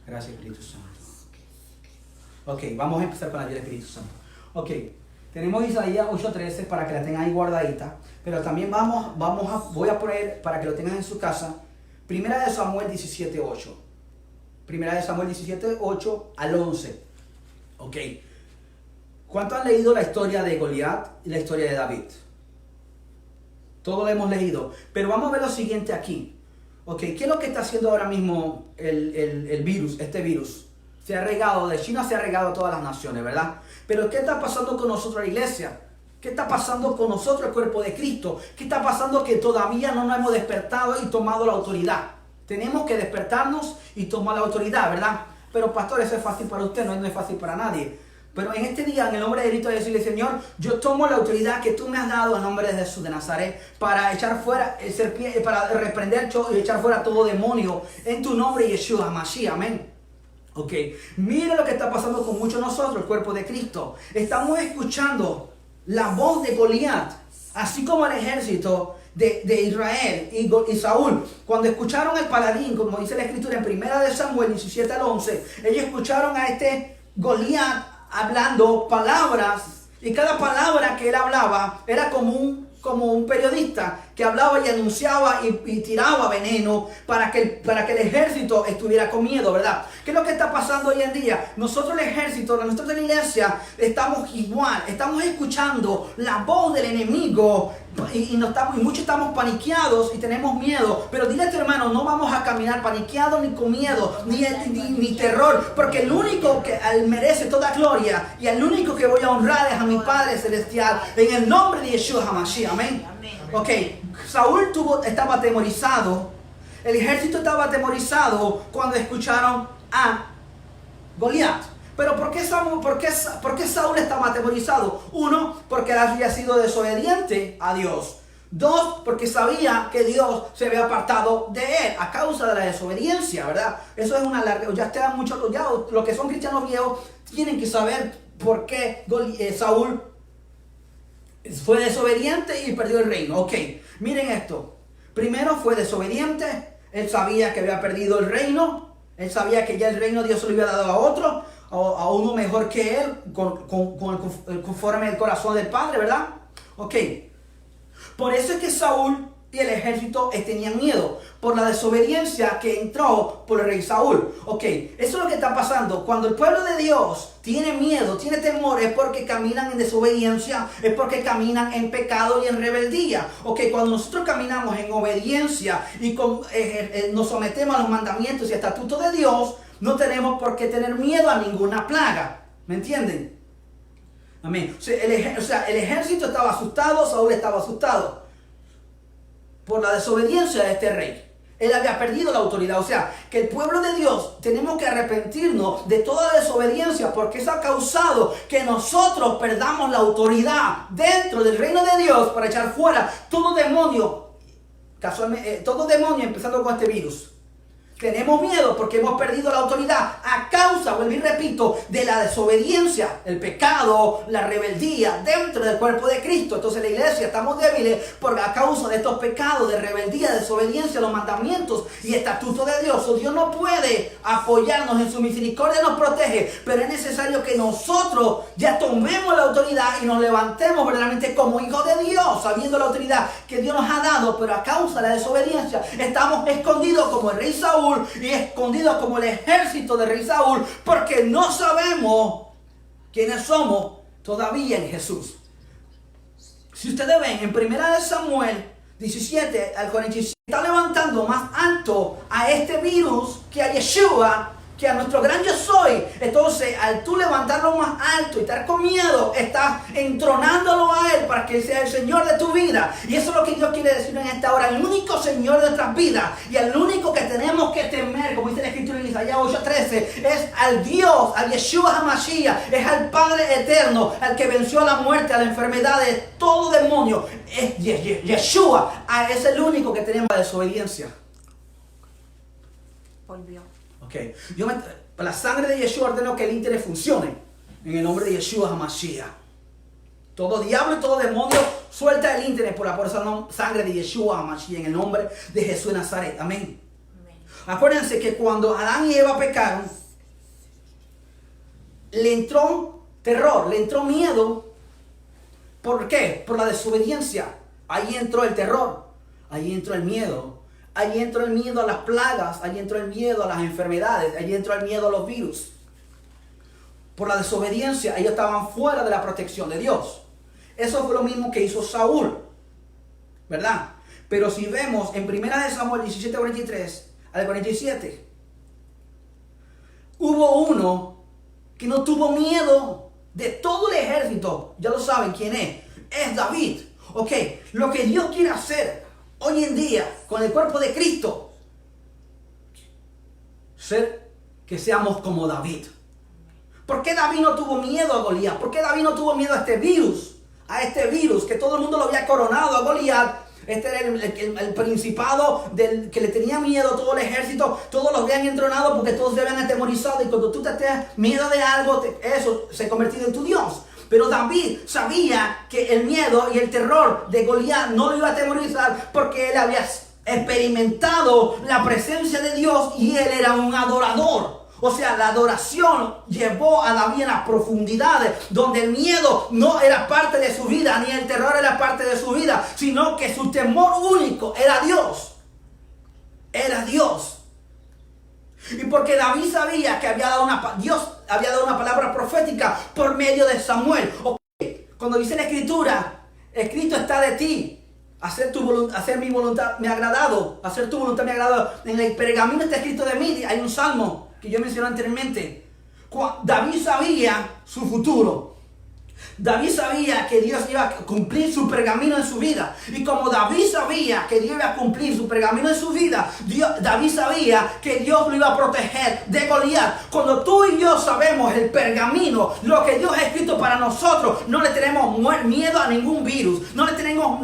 Gracias, Espíritu Santo. Ok, vamos a empezar con la vida del Espíritu Santo. Ok, tenemos Isaías 8:13 para que la tengan ahí guardadita. Pero también voy a poner, para que lo tengan en su casa, Primera de Samuel 17:8. Primera de Samuel 17:8 al 11. Ok. ¿Cuántos han leído la historia de Goliat y la historia de David? Todos lo hemos leído. Pero vamos a ver lo siguiente aquí. Ok, ¿qué es lo que está haciendo ahora mismo el virus, este virus? Se ha regado, de China se ha regado a todas las naciones, ¿verdad? Pero ¿qué está pasando con nosotros, la iglesia? ¿Qué está pasando con nosotros, el cuerpo de Cristo? ¿Qué está pasando que todavía no nos hemos despertado y tomado la autoridad? Tenemos que despertarnos y tomar la autoridad, ¿verdad? Pero pastor, eso es fácil para usted, no es fácil para nadie. Pero en este día, en el nombre de Cristo, decirle, Señor, yo tomo la autoridad que tú me has dado en nombre de Jesús de Nazaret para echar fuera el serpiente, para reprender y echar fuera todo demonio en tu nombre, Yeshua Mashiach, amén. Ok, mire lo que está pasando con muchos de nosotros, el cuerpo de Cristo. Estamos escuchando la voz de Goliat, así como el ejército de Israel y Saúl. Cuando escucharon al paladín, como dice la escritura en Primera de Samuel 17 al 11, ellos escucharon a este Goliat hablando palabras, y cada palabra que él hablaba era como un periodista que hablaba y anunciaba y tiraba veneno para que el ejército estuviera con miedo, ¿verdad? ¿Qué es lo que está pasando hoy en día? Nosotros, el ejército, nosotros de la iglesia, estamos igual, estamos escuchando la voz del enemigo y muchos estamos paniqueados y tenemos miedo. Pero dile a tu hermano, no vamos a caminar paniqueados ni con miedo, ni terror, porque el único que merece toda gloria y el único que voy a honrar es a mi Padre Celestial, en el nombre de Yeshua HaMashiach, amén. Ok, Saúl estaba atemorizado, el ejército estaba atemorizado cuando escucharon a Goliat. Pero ¿por qué Saúl estaba atemorizado? Uno, porque él había sido desobediente a Dios. Dos, porque sabía que Dios se había apartado de él a causa de la desobediencia, ¿verdad? Eso es una larga, ya los que son cristianos viejos tienen que saber por qué Saúl fue desobediente y perdió el reino. Ok, miren esto. Primero fue desobediente. Él sabía que había perdido el reino. Él sabía que ya el reino Dios se lo había dado a otro, a uno mejor que él, conforme el corazón del Padre, ¿verdad? Ok. Por eso es que Saúl y el ejército tenían miedo por la desobediencia que entró por el rey Saúl. Ok, eso es lo que está pasando. Cuando el pueblo de Dios tiene miedo, tiene temor, es porque caminan en desobediencia, es porque caminan en pecado y en rebeldía. Ok, cuando nosotros caminamos en obediencia y nos sometemos a los mandamientos y estatutos de Dios, no tenemos por qué tener miedo a ninguna plaga. ¿Me entienden? Amén. O sea, el ejército estaba asustado, Saúl estaba asustado por la desobediencia de este rey. Él había perdido la autoridad. O sea, que el pueblo de Dios tenemos que arrepentirnos de toda desobediencia, porque eso ha causado que nosotros perdamos la autoridad dentro del reino de Dios para echar fuera todo demonio, empezando con este virus. Tenemos miedo porque hemos perdido la autoridad a causa, vuelvo y repito, de la desobediencia, el pecado, la rebeldía dentro del cuerpo de Cristo. Entonces la iglesia estamos débiles a causa de estos pecados de rebeldía, desobediencia a los mandamientos y estatutos de Dios. Dios no puede apoyarnos, en su misericordia nos protege, pero es necesario que nosotros ya tomemos la autoridad y nos levantemos verdaderamente como hijos de Dios, sabiendo la autoridad que Dios nos ha dado, pero a causa de la desobediencia estamos escondidos como el rey Saúl y escondidos como el ejército del rey Saúl, porque no sabemos quiénes somos todavía en Jesús. Si ustedes ven en Primera de Samuel 17 al 47, está levantando más alto a este virus que a Yeshua, que a nuestro gran yo soy. Entonces, al tú levantarlo más alto y estar con miedo, estás entronándolo a él para que sea el Señor de tu vida. Y eso es lo que Dios quiere decir en esta hora: el único Señor de nuestras vidas y el único que tenemos que temer, como dice la escritura en Isaías 8:13, es al Dios, al Yeshua HaMashiach, es al Padre eterno, al que venció a la muerte, a la enfermedad, de todo demonio. Es Yeshua, es el único que tenemos la desobediencia. Volvió. Okay. La sangre de Yeshua ordenó que el íntere funcione. En el nombre de Yeshua HaMashiach. Todo diablo y todo demonio suelta el internet por la poderosa sangre de Yeshua HaMashiach. En el nombre de Jesús de Nazaret. Amén. Acuérdense que cuando Adán y Eva pecaron, le entró terror, le entró miedo. ¿Por qué? Por la desobediencia. Ahí entró el terror, ahí entró el miedo, ahí entró el miedo a las plagas, ahí entró el miedo a las enfermedades, ahí entró el miedo a los virus. Por la desobediencia, ellos estaban fuera de la protección de Dios. Eso fue lo mismo que hizo Saúl, ¿verdad? Pero si vemos en 1 Samuel 17:43 al 47, hubo uno que no tuvo miedo de todo el ejército. Ya lo saben quién es David. Ok, lo que Dios quiere hacer hoy en día con el cuerpo de Cristo, ser que seamos como David. ¿Por qué David no tuvo miedo a Goliat? ¿Por qué David no tuvo miedo a este virus? A este virus que todo el mundo lo había coronado a Goliat. Este era el principado del que le tenía miedo a todo el ejército. Todos los habían entrenado porque todos se habían atemorizado. Y cuando tú te tienes miedo de algo, eso se ha convertido en tu Dios. Pero David sabía que el miedo y el terror de Goliat no lo iba a atemorizar porque él había experimentado la presencia de Dios y él era un adorador. O sea, la adoración llevó a David a las profundidades donde el miedo no era parte de su vida, ni el terror era parte de su vida, sino que su temor único era Dios. Era Dios. Y porque David sabía que Dios había dado una palabra profética por medio de Samuel. Cuando dice la Escritura, escrito está de ti, hacer mi voluntad me ha agradado, hacer tu voluntad me ha agradado. En el pergamino está escrito de mí, hay un salmo que yo mencioné anteriormente. David sabía su futuro. David sabía que Dios iba a cumplir su pergamino en su vida. Y como David sabía que Dios iba a cumplir su pergamino en su vida, David sabía que Dios lo iba a proteger de Goliat. Cuando tú y yo sabemos el pergamino, lo que Dios ha escrito para nosotros, no le tenemos miedo a ningún virus, no le tenemos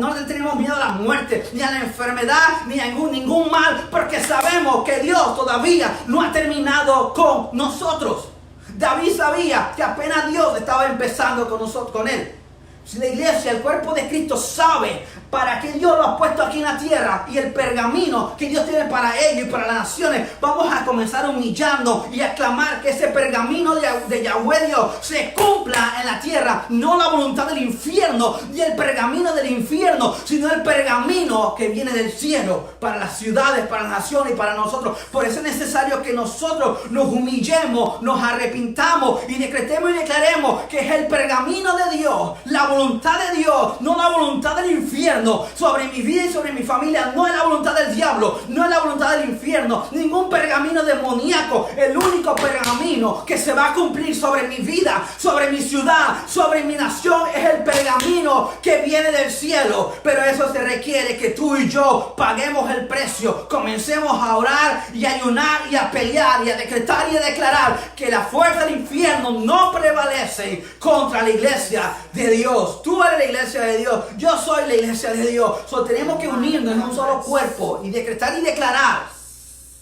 miedo a la muerte, ni a la enfermedad, ni a ningún mal, porque sabemos que Dios todavía no ha terminado con nosotros. David sabía que apenas Dios estaba empezando con él. Si la iglesia, el cuerpo de Cristo sabe para qué Dios lo ha puesto aquí en la tierra y el pergamino que Dios tiene para ellos y para las naciones, vamos a comenzar humillando y a clamar que ese pergamino de Yahweh Dios se cumpla en la tierra. No la voluntad del infierno ni el pergamino del infierno, sino el pergamino que viene del cielo para las ciudades, para las naciones y para nosotros. Por eso es necesario que nosotros nos humillemos, nos arrepintamos y decretemos y declaremos que es el pergamino de Dios, la voluntad de Dios, no la voluntad del infierno sobre mi vida y sobre mi familia. No es la voluntad del diablo, no es la voluntad del infierno, ningún pergamino demoníaco. El único pergamino que se va a cumplir sobre mi vida, sobre mi ciudad, sobre mi nación es el pergamino que viene del cielo. Pero eso se requiere que tú y yo paguemos el precio, comencemos a orar y a ayunar y a pelear y a decretar y a declarar que la fuerza del infierno no prevalece contra la iglesia de Dios. Tú eres la iglesia de Dios, yo soy la iglesia de Dios. Tenemos que unirnos en un solo cuerpo y decretar y declarar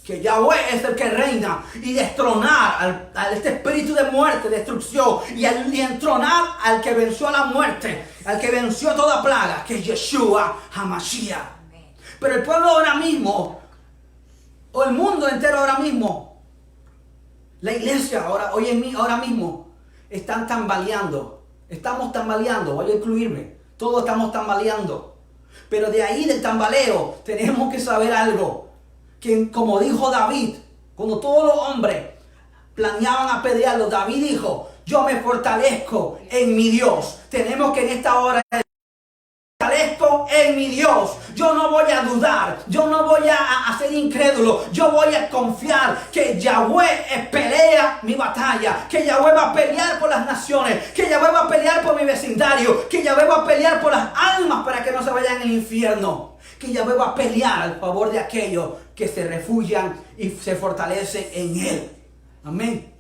que Yahweh es el que reina y destronar a este espíritu de muerte, destrucción y entronar al que venció a la muerte, al que venció toda plaga, que es Yeshua HaMashiach. Pero el pueblo ahora mismo, o el mundo entero ahora mismo, la iglesia ahora mismo, están tambaleando. Estamos tambaleando, voy a incluirme. Todos estamos tambaleando. Pero de ahí del tambaleo tenemos que saber algo. Que como dijo David, cuando todos los hombres planeaban apedrearlo, David dijo, yo me fortalezco en mi Dios. Tenemos que en esta hora fortalezco en mi Dios. Yo no voy a dudar, yo no voy a ser incrédulo, yo voy a confiar que Yahweh pelea mi batalla, que Yahweh va a pelear por las naciones, que Yahweh va a pelear por mi vecindario, que Yahweh va a pelear por las almas para que no se vayan al infierno, que Yahweh va a pelear al favor de aquellos que se refugian y se fortalecen en Él. Amén.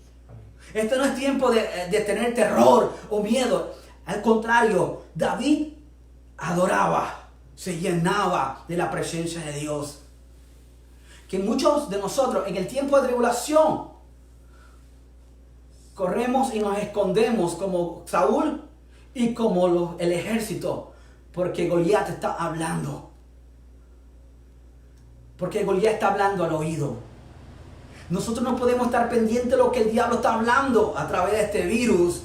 Esto no es tiempo de tener terror o miedo. Al contrario, David adoraba, se llenaba de la presencia de Dios. Que muchos de nosotros en el tiempo de tribulación corremos y nos escondemos como Saúl y como el ejército, porque Goliat está hablando. Porque Goliat está hablando al oído. Nosotros no podemos estar pendientes de lo que el diablo está hablando a través de este virus.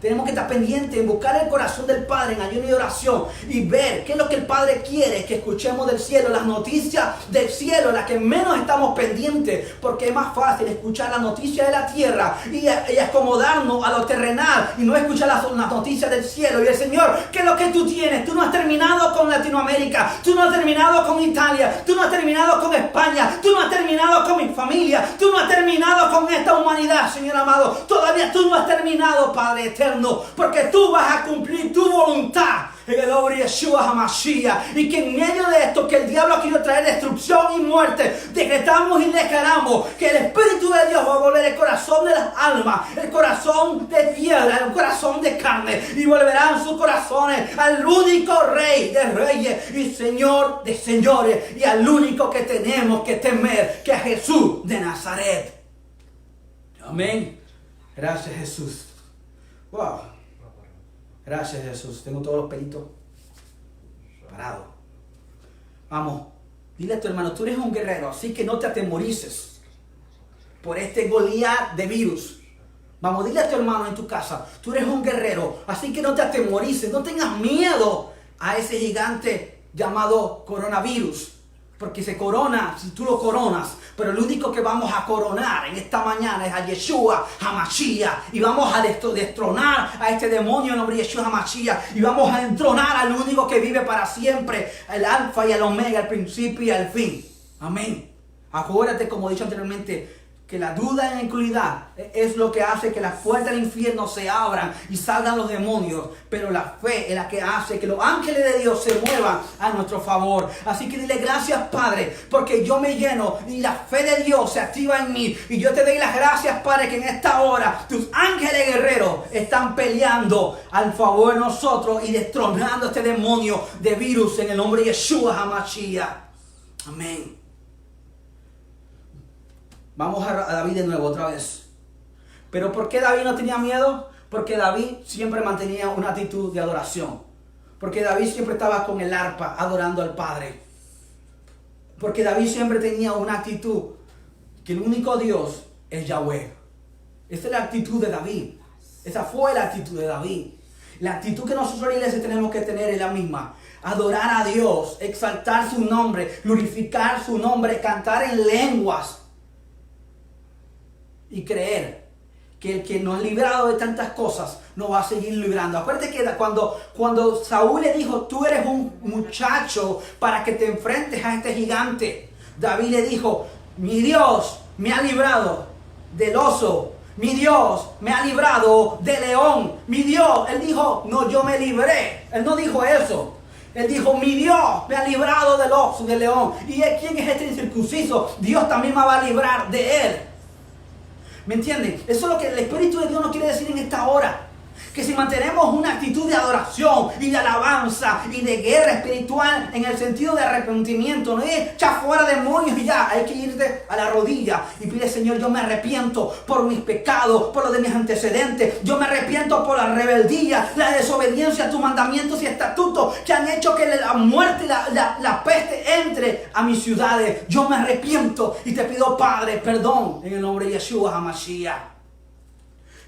Tenemos que estar pendientes en buscar el corazón del Padre en ayuno y oración y ver qué es lo que el Padre quiere que escuchemos del cielo, las noticias del cielo, las que menos estamos pendientes, porque es más fácil escuchar las noticias de la tierra y acomodarnos a lo terrenal y no escuchar las noticias del cielo. Y el Señor, ¿qué es lo que tú tienes? Tú no has terminado con Latinoamérica, tú no has terminado con Italia, tú no has terminado con España, tú no has terminado con mi familia, tú no has terminado con esta humanidad, Señor amado. Todavía tú no has terminado, Padre eterno. Porque tú vas a cumplir tu voluntad en el nombre de Yeshua HaMashiach. Y que en medio de esto, que el diablo ha querido traer destrucción y muerte, decretamos y declaramos que el Espíritu de Dios va a volver el corazón de las almas, el corazón de piedra, el corazón de carne, y volverán sus corazones al único Rey de reyes y Señor de señores, y al único que tenemos que temer, que es Jesús de Nazaret. Amén. Gracias, Jesús. Wow. Gracias, Jesús. Tengo todos los pelitos parados. Vamos. Dile a tu hermano, tú eres un guerrero, así que no te atemorices por este Goliat de virus. Vamos, dile a tu hermano en tu casa, tú eres un guerrero, así que no te atemorices, no tengas miedo a ese gigante llamado coronavirus. Porque se corona si tú lo coronas. Pero el único que vamos a coronar en esta mañana es a Yeshua HaMashiach. Y vamos a destronar a este demonio en nombre de Yeshua HaMashiach. Y vamos a entronar al único que vive para siempre. El alfa y el omega, el principio y el fin. Amén. Acuérdate, como he dicho anteriormente, que la duda en la incredulidad es lo que hace que las puertas del infierno se abran y salgan los demonios. Pero la fe es la que hace que los ángeles de Dios se muevan a nuestro favor. Así que dile gracias, Padre, porque yo me lleno y la fe de Dios se activa en mí. Y yo te doy las gracias, Padre, que en esta hora tus ángeles guerreros están peleando al favor de nosotros y destronando este demonio de virus en el nombre de Yeshua HaMashiach. Amén. Vamos a David de nuevo, otra vez. ¿Pero por qué David no tenía miedo? Porque David siempre mantenía una actitud de adoración. Porque David siempre estaba con el arpa adorando al Padre. Porque David siempre tenía una actitud que el único Dios es Yahweh. Esa es la actitud de David. Esa fue la actitud de David. La actitud que nosotros, iglesia, tenemos que tener es la misma. Adorar a Dios, exaltar su nombre, glorificar su nombre, cantar en lenguas. Y creer que el que nos ha librado de tantas cosas nos va a seguir librando. Acuérdate que cuando Saúl le dijo, tú eres un muchacho para que te enfrentes a este gigante, David le dijo, mi Dios me ha librado del oso, mi Dios me ha librado del león, mi Dios. Él dijo, no, yo me libré. Él no dijo eso. Él dijo, mi Dios me ha librado del oso, del león. ¿Y quién es este incircunciso? Dios también me va a librar de él. ¿Me entienden? Eso es lo que el Espíritu de Dios nos quiere decir en esta hora. Que si mantenemos una actitud de adoración y de alabanza y de guerra espiritual en el sentido de arrepentimiento, no es echar fuera demonios y ya, hay que irte a la rodilla y pide, Señor, yo me arrepiento por mis pecados, por lo de mis antecedentes, yo me arrepiento por la rebeldía, la desobediencia a tus mandamientos y estatutos que han hecho que la muerte y la peste entre a mis ciudades. Yo me arrepiento y te pido, Padre, perdón en el nombre de Yeshua HaMashiach.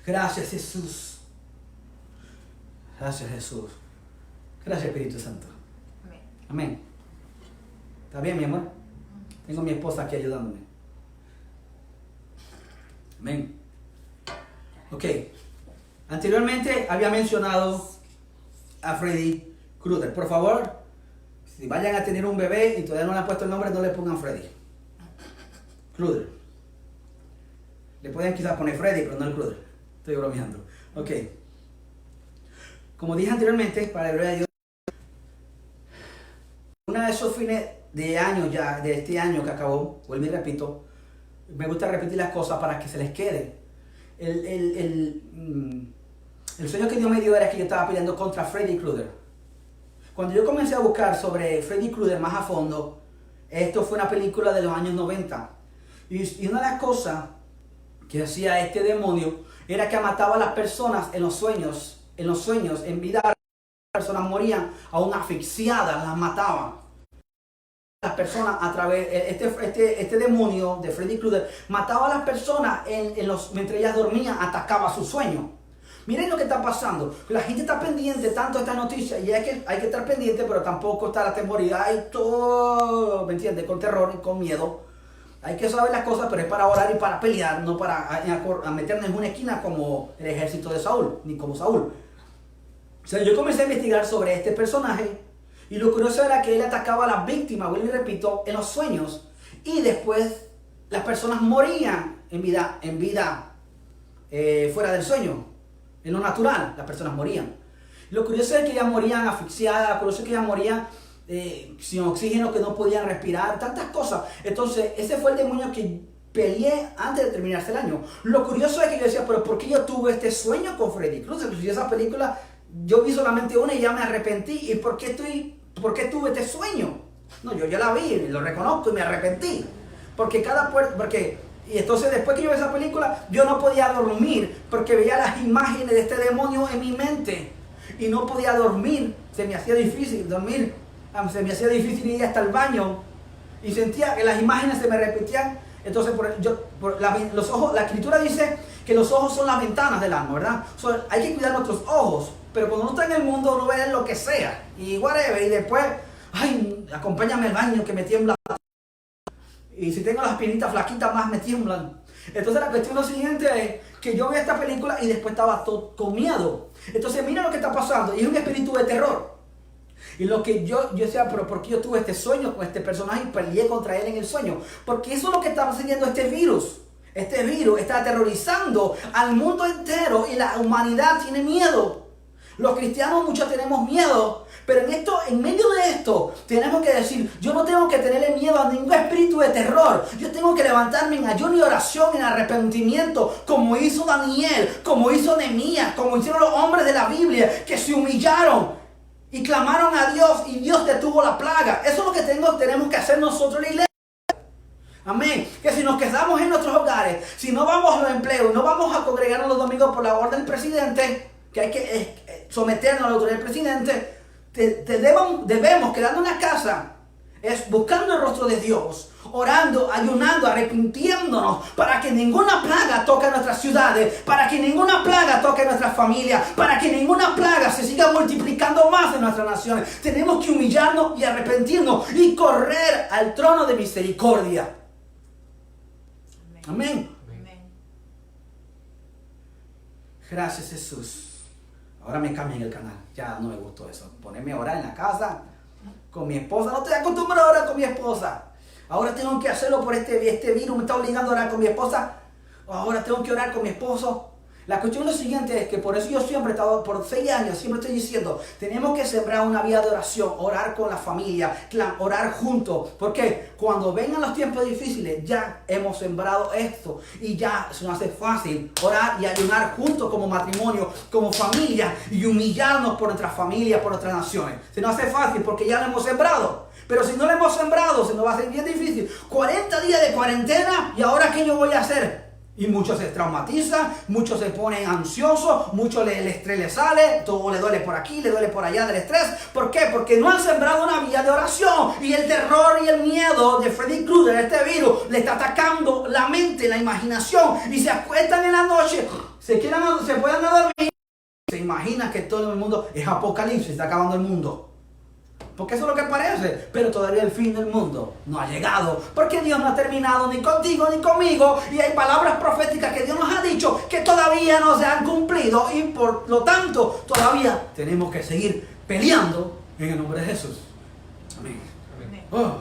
Gracias, Jesús. Gracias, Jesús. Gracias, Espíritu Santo. Amén. Amén. ¿Está bien, mi amor? Tengo a mi esposa aquí ayudándome. Amén. Ok. Anteriormente había mencionado a Freddy Krueger. Por favor, si vayan a tener un bebé y todavía no le han puesto el nombre, no le pongan Freddy Krueger. Le pueden quizás poner Freddy, pero no el Krueger. Estoy bromeando. Ok. Como dije anteriormente, para la gloria de Dios, uno de esos fines de año ya, de este año que acabó, vuelvo y repito, me gusta repetir las cosas para que se les quede. El sueño que Dios me dio era que yo estaba peleando contra Freddy Krueger. Cuando yo comencé a buscar sobre Freddy Krueger más a fondo, esto fue una película de los años 90. Y una de las cosas que hacía este demonio era que mataba a las personas en los sueños, en vida. Las personas morían aún asfixiadas, las mataban. Las personas a través, este demonio de Freddy Krueger mataba a las personas mientras ellas dormían, atacaba su sueño. Miren lo que está pasando. La gente está pendiente tanto de esta noticia y hay que estar pendiente, pero tampoco está la temporalidad y todo, ¿me entiendes? Con terror y con miedo. Hay que saber las cosas, pero es para orar y para pelear, no para meternos en una esquina como el ejército de Saúl, ni como Saúl. O sea, yo comencé a investigar sobre este personaje y lo curioso era que él atacaba a las víctimas, vuelvo y repito, en los sueños, y después las personas morían en vida fuera del sueño. En lo natural, las personas morían. Lo curioso es que ellas morían asfixiadas, lo curioso es que ellas morían sin oxígeno, que no podían respirar, tantas cosas. Entonces, ese fue el demonio que peleé antes de terminarse el año. Lo curioso es que yo decía, pero ¿por qué yo tuve este sueño con Freddy Krueger? Si esa película, yo vi solamente una y ya me arrepentí. ¿Y por qué tuve este sueño? No, yo ya la vi, lo reconozco y me arrepentí. Y entonces después que yo vi esa película, yo no podía dormir porque veía las imágenes de este demonio en mi mente. Y no podía dormir, se me hacía difícil dormir, ir hasta el baño. Y sentía que las imágenes se me repetían. Entonces los ojos, la escritura dice que los ojos son las ventanas del alma, ¿verdad? Hay que cuidar nuestros ojos. Pero cuando uno está en el mundo, uno ve lo que sea. Y whatever, y después, acompáñame al baño que me tiembla. Y si tengo las piernitas flaquitas más me tiemblan. Entonces la cuestión siguiente es que yo vi esta película y después estaba todo con miedo. Entonces mira lo que está pasando. Y es un espíritu de terror. Y lo que yo decía, pero ¿por qué yo tuve este sueño con este personaje y peleé contra él en el sueño? Porque eso es lo que está sucediendo este virus. Este virus está aterrorizando al mundo entero y la humanidad tiene miedo. Los cristianos muchos tenemos miedo. Pero en medio de esto, tenemos que decir, yo no tengo que tenerle miedo a ningún espíritu de terror. Yo tengo que levantarme en ayuno y oración, en arrepentimiento, como hizo Daniel, como hizo Nehemías, como hicieron los hombres de la Biblia, que se humillaron y clamaron a Dios y Dios detuvo la plaga. Eso es lo que tenemos que hacer nosotros en la iglesia. Amén. Que si nos quedamos en nuestros hogares, si no vamos a los empleos, no vamos a congregarnos los domingos por la orden del presidente, que hay que someternos a la autoridad del presidente, debemos quedarnos en la casa, es buscando el rostro de Dios, orando, ayunando, arrepintiéndonos para que ninguna plaga toque a nuestras ciudades, para que ninguna plaga toque a nuestras familias, para que ninguna plaga se siga multiplicando más en nuestras naciones. Tenemos que humillarnos y arrepentirnos y correr al trono de misericordia. Amén. Amén. Gracias, Jesús. Ahora me cambian el canal. Ya no me gustó eso. Ponerme a orar en la casa con mi esposa. No estoy acostumbrado a orar con mi esposa. Ahora tengo que hacerlo por este virus. Me está obligando a orar con mi esposa. Ahora tengo que orar con mi esposo. La cuestión es lo siguiente, es que por eso yo siempre he estado, por 6 años, siempre estoy diciendo, tenemos que sembrar una vida de oración, orar con la familia, orar juntos. Porque cuando vengan los tiempos difíciles, ya hemos sembrado esto y ya se nos hace fácil orar y ayunar juntos como matrimonio, como familia y humillarnos por nuestras familias, por nuestras naciones. Se nos hace fácil porque ya lo hemos sembrado. Pero si no lo hemos sembrado, se nos va a hacer bien difícil. 40 días de cuarentena y ahora ¿qué yo voy a hacer? Y muchos se traumatizan, muchos se ponen ansiosos, muchos el estrés les sale, todo le duele por aquí, le duele por allá del estrés. ¿Por qué? Porque no han sembrado una vida de oración. Y el terror y el miedo de Freddy Krueger, este virus, le está atacando la mente, la imaginación. Y se acuestan en la noche, se pueden dormir. Se imagina que todo el mundo es apocalipsis, está acabando el mundo. Porque eso es lo que parece, pero todavía el fin del mundo no ha llegado, porque Dios no ha terminado ni contigo ni conmigo, y hay palabras proféticas que Dios nos ha dicho que todavía no se han cumplido, y por lo tanto todavía tenemos que seguir peleando en el nombre de Jesús. Amén. Amén. Oh.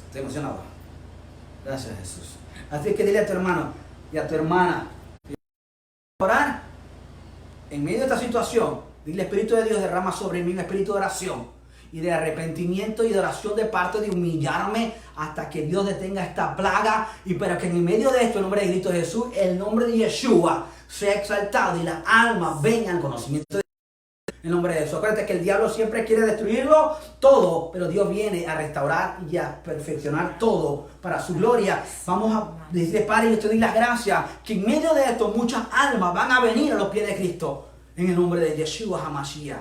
Estoy emocionado. Gracias, Jesús. Así que dile a tu hermano y a tu hermana, orar en medio de esta situación. El Espíritu de Dios derrama sobre mí un espíritu de oración y de arrepentimiento y de oración de parte de humillarme hasta que Dios detenga esta plaga, y para que en medio de esto, el nombre de Cristo Jesús, el nombre de Yeshua sea exaltado y las almas vengan al conocimiento de Dios. En nombre de Jesús. Acuérdate que el diablo siempre quiere destruirlo todo, pero Dios viene a restaurar y a perfeccionar todo para su gloria. Vamos a decirle, Padre, yo te doy las gracias que en medio de esto muchas almas van a venir a los pies de Cristo. En el nombre de Yeshua HaMashiach.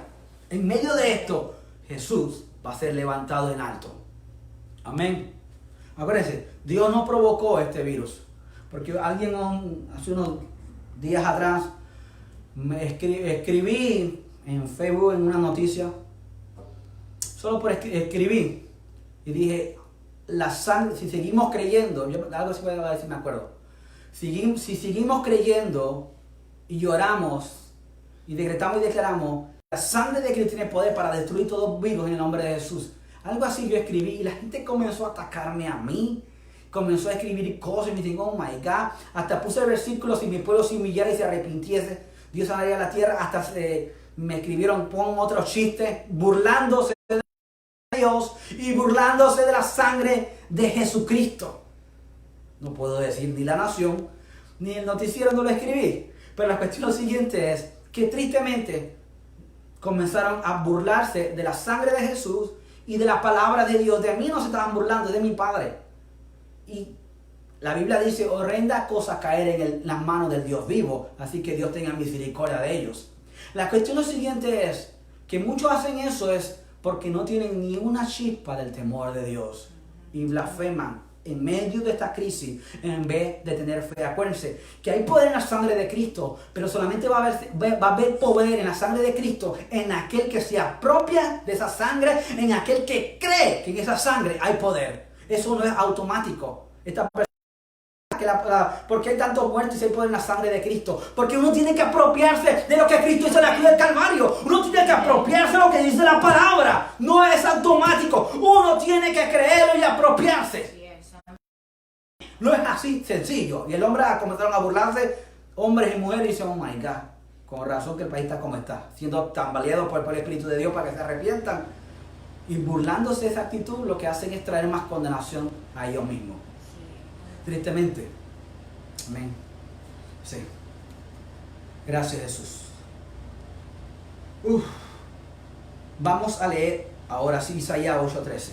En medio de esto, Jesús va a ser levantado en alto. Amén. Acuérdense, Dios no provocó este virus. Porque alguien hace unos días atrás me escribí en Facebook en una noticia, solo por escribir, y dije, la sangre, si seguimos creyendo, algo así voy a decir, me acuerdo, si seguimos creyendo y lloramos y decretamos y declaramos, la sangre de Cristo tiene poder para destruir todo virus en el nombre de Jesús. Algo así yo escribí y la gente comenzó a atacarme a mí. Comenzó a escribir cosas y me dijo, oh my God. Hasta puse el versículo, si mi pueblo se humillara y se arrepintiese, Dios sanaría la tierra. Hasta me escribieron, pon otros chistes, burlándose de Dios y burlándose de la sangre de Jesucristo. No puedo decir ni La Nación, ni el noticiero no lo escribí. Pero la cuestión siguiente es que tristemente comenzaron a burlarse de la sangre de Jesús y de la palabra de Dios. De mí no se estaban burlando, de mi Padre. Y la Biblia dice, horrenda cosa caer en las manos del Dios vivo. Así que Dios tenga misericordia de ellos. La cuestión siguiente es que muchos hacen eso es porque no tienen ni una chispa del temor de Dios. Y blasfeman en medio de esta crisis en vez de tener fe. Acuérdense que hay poder en la sangre de Cristo, pero solamente va a haber poder en la sangre de Cristo en aquel que se apropia de esa sangre, en aquel que cree que en esa sangre hay poder. Eso no es automático. Esta persona ¿por qué hay tantos muertos y se hay poder en la sangre de Cristo? Porque uno tiene que apropiarse de lo que Cristo hizo en la cruz del Calvario. Uno tiene que apropiarse de lo que dice la palabra. No es automático. Uno tiene que creerlo y apropiarse. No es así sencillo. Y el hombre comenzaron a burlarse, hombres y mujeres, y dicen, oh my God, con razón que el país está como está, siendo tambaleado por el Espíritu de Dios para que se arrepientan. Y burlándose de esa actitud, lo que hacen es traer más condenación a ellos mismos. Tristemente. Amén. Sí. Gracias, Jesús. Vamos a leer ahora sí Isaías 8:13.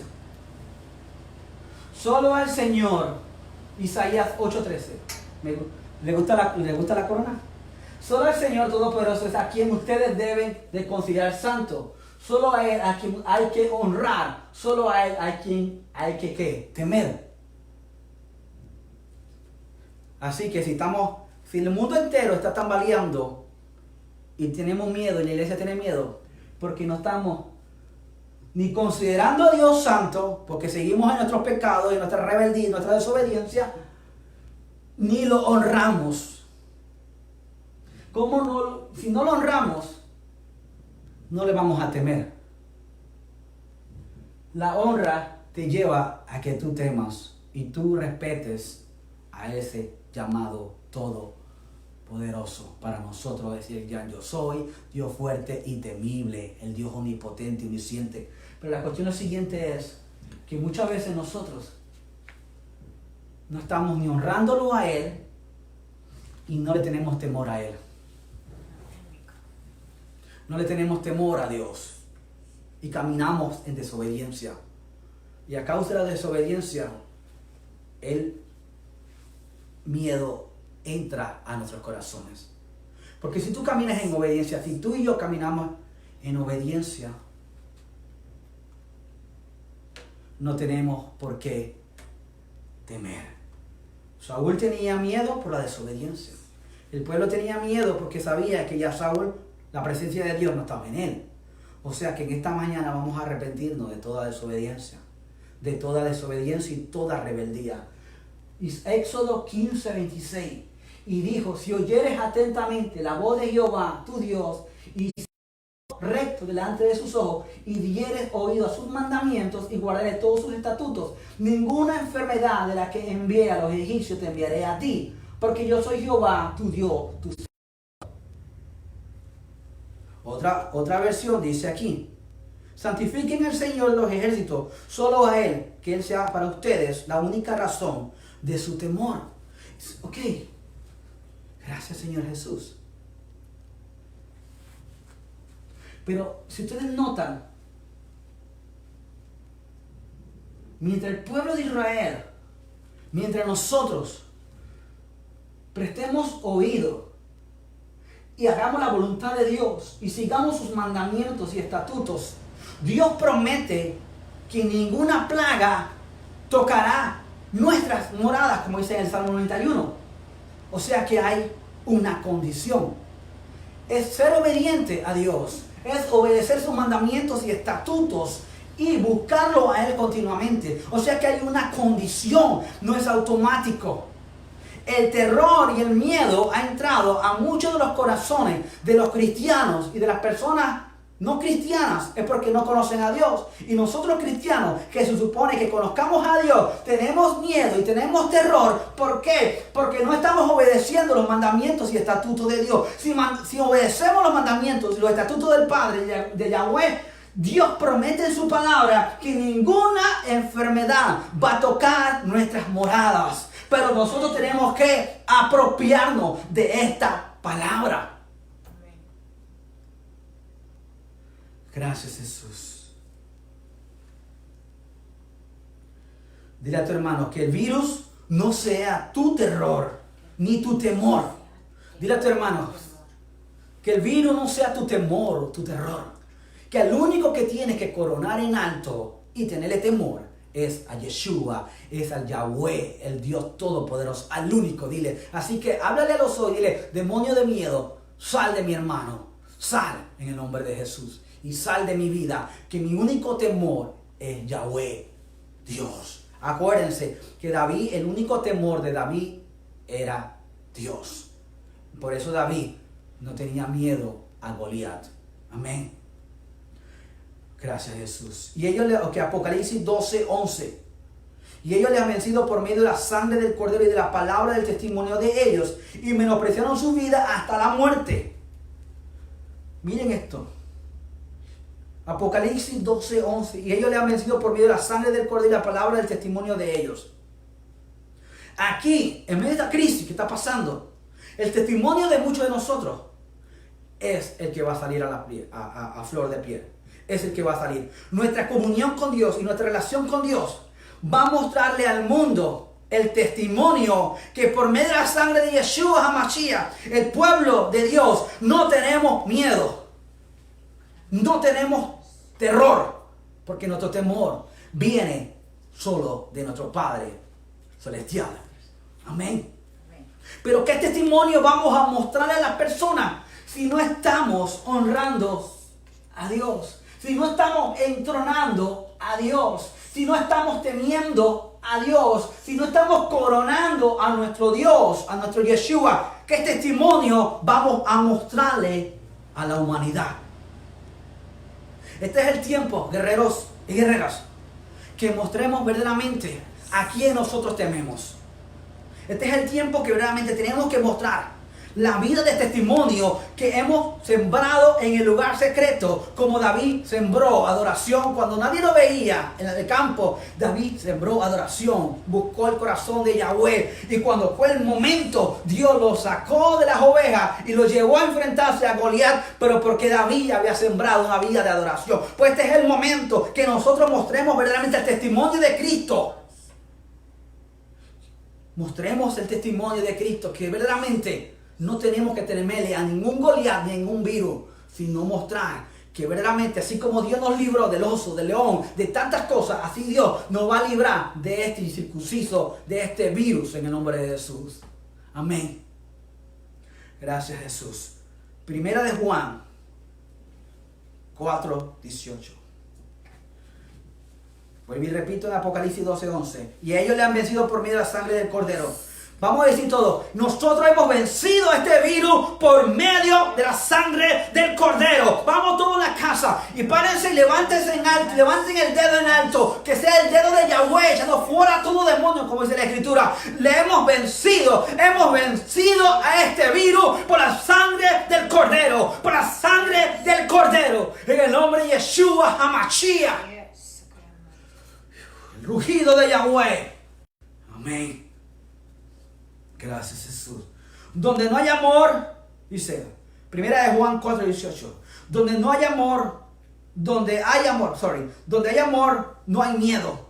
Solo al Señor, Isaías 8:13. ¿Le gusta la corona? Solo al Señor Todopoderoso es a quien ustedes deben de considerar santo. Solo a Él a quien hay que honrar. Solo a Él a quien hay que ¿qué? Temer. Así que si el mundo entero está tambaleando y tenemos miedo, y la iglesia tiene miedo, porque no estamos ni considerando a Dios santo, porque seguimos en nuestros pecados, en nuestra rebeldía, en nuestra desobediencia, ni lo honramos. Si no lo honramos, no le vamos a temer. La honra te lleva a que tú temas y tú respetes a ese llamado todopoderoso para nosotros decir ya yo soy Dios fuerte y temible, el Dios omnipotente y omnisciente. Pero la cuestión siguiente es que muchas veces nosotros no estamos ni honrándolo a Él y no le tenemos temor a Él. No le tenemos temor a Dios y caminamos en desobediencia. Y a causa de la desobediencia, el miedo entra a nuestros corazones. Porque si tú caminas en obediencia, si tú y yo caminamos en obediencia, no tenemos por qué temer. Saúl tenía miedo por la desobediencia. El pueblo tenía miedo porque sabía que ya Saúl, la presencia de Dios no estaba en él. O sea que en esta mañana vamos a arrepentirnos de toda desobediencia. De toda desobediencia y toda rebeldía. Éxodo 15:26. Y dijo, si oyeres atentamente la voz de Jehová, tu Dios, y recto delante de sus ojos, y dieres oído a sus mandamientos, y guardaré todos sus estatutos, ninguna enfermedad de la que envié a los egipcios te enviaré a ti, porque yo soy Jehová, tu Dios. Otra versión dice aquí, santifiquen al Señor de los ejércitos, solo a Él, que Él sea para ustedes la única razón de su temor. Ok, gracias Señor Jesús. Pero si ustedes notan, mientras el pueblo de Israel, mientras nosotros prestemos oído y hagamos la voluntad de Dios y sigamos sus mandamientos y estatutos, Dios promete que ninguna plaga tocará nuestras moradas, como dice en el Salmo 91. O sea que hay una condición. Es ser obediente a Dios, es obedecer sus mandamientos y estatutos y buscarlo a Él continuamente. O sea que hay una condición, no es automático. El terror y el miedo ha entrado a muchos de los corazones de los cristianos y de las personas no cristianas, es porque no conocen a Dios. Y nosotros cristianos, que se supone que conozcamos a Dios, tenemos miedo y tenemos terror. ¿Por qué? Porque no estamos obedeciendo los mandamientos y estatutos de Dios. Si obedecemos los mandamientos y los estatutos del Padre, de Yahweh, Dios promete en su palabra que ninguna enfermedad va a tocar nuestras moradas. Pero nosotros tenemos que apropiarnos de esta palabra. Gracias, Jesús. Dile a tu hermano que el virus no sea tu terror ni tu temor. Dile a tu hermano que el virus no sea tu temor o tu terror. Que el único que tienes que coronar en alto y tenerle temor es a Yeshua, es al Yahweh, el Dios Todopoderoso, al único. Dile, así que háblale a los ojos, dile, demonio de miedo, sal de mi hermano, sal en el nombre de Jesús. Y sal de mi vida, que mi único temor es Yahweh, Dios. Acuérdense que David, el único temor de David era Dios. Por eso David no tenía miedo a Goliat. Amén. Gracias, Jesús. Y ellos, Apocalipsis 12:11. Y ellos le han vencido por medio de la sangre del Cordero y de la palabra del testimonio de ellos. Y menospreciaron su vida hasta la muerte. Miren esto. Apocalipsis 12:11. Y ellos le han vencido por medio de la sangre del Cordero y la palabra del testimonio de ellos. Aquí, en medio de esta crisis que está pasando, el testimonio de muchos de nosotros es el que va a salir a flor de piel. Es el que va a salir. Nuestra comunión con Dios y nuestra relación con Dios va a mostrarle al mundo el testimonio que por medio de la sangre de Yeshua HaMashiach, el pueblo de Dios, no tenemos miedo. No tenemos terror, porque nuestro temor viene solo de nuestro Padre Celestial. Amén. Pero ¿qué testimonio vamos a mostrarle a las personas si no estamos honrando a Dios? Si no estamos entronando a Dios, si no estamos temiendo a Dios, si no estamos coronando a nuestro Dios, a nuestro Yeshua, ¿qué testimonio vamos a mostrarle a la humanidad? Este es el tiempo, guerreros y guerreras, que mostremos verdaderamente a quién nosotros tememos. Este es el tiempo que verdaderamente tenemos que mostrar la vida de testimonio que hemos sembrado en el lugar secreto, como David sembró adoración cuando nadie lo veía en el campo. David sembró adoración, buscó el corazón de Yahweh, y cuando fue el momento, Dios lo sacó de las ovejas y lo llevó a enfrentarse a Goliat, pero porque David había sembrado una vida de adoración. Pues este es el momento que nosotros mostremos verdaderamente el testimonio de Cristo. Mostremos el testimonio de Cristo, que verdaderamente no tenemos que temerle a ningún Goliat ni a ningún virus, sino mostrar que verdaderamente, así como Dios nos libró del oso, del león, de tantas cosas, así Dios nos va a librar de este incircunciso, de este virus, en el nombre de Jesús. Amén. Gracias, Jesús. Primera de Juan 4:18. Vuelvo y repito en Apocalipsis 12:11. Y a ellos le han vencido por medio de la sangre del Cordero. Vamos a decir todo. Nosotros hemos vencido a este virus por medio de la sangre del Cordero. Vamos todos a la casa y párense y levántense en alto, levanten el dedo en alto, que sea el dedo de Yahweh, echando fuera todo demonio, como dice la Escritura. Le hemos vencido a este virus por la sangre del Cordero, por la sangre del Cordero, en el nombre de Yeshua HaMashiach. El rugido de Yahweh. Amén. Gracias, Jesús. Donde no hay amor, dice, Primera de Juan 4:18. Donde no hay amor, donde hay amor, no hay miedo.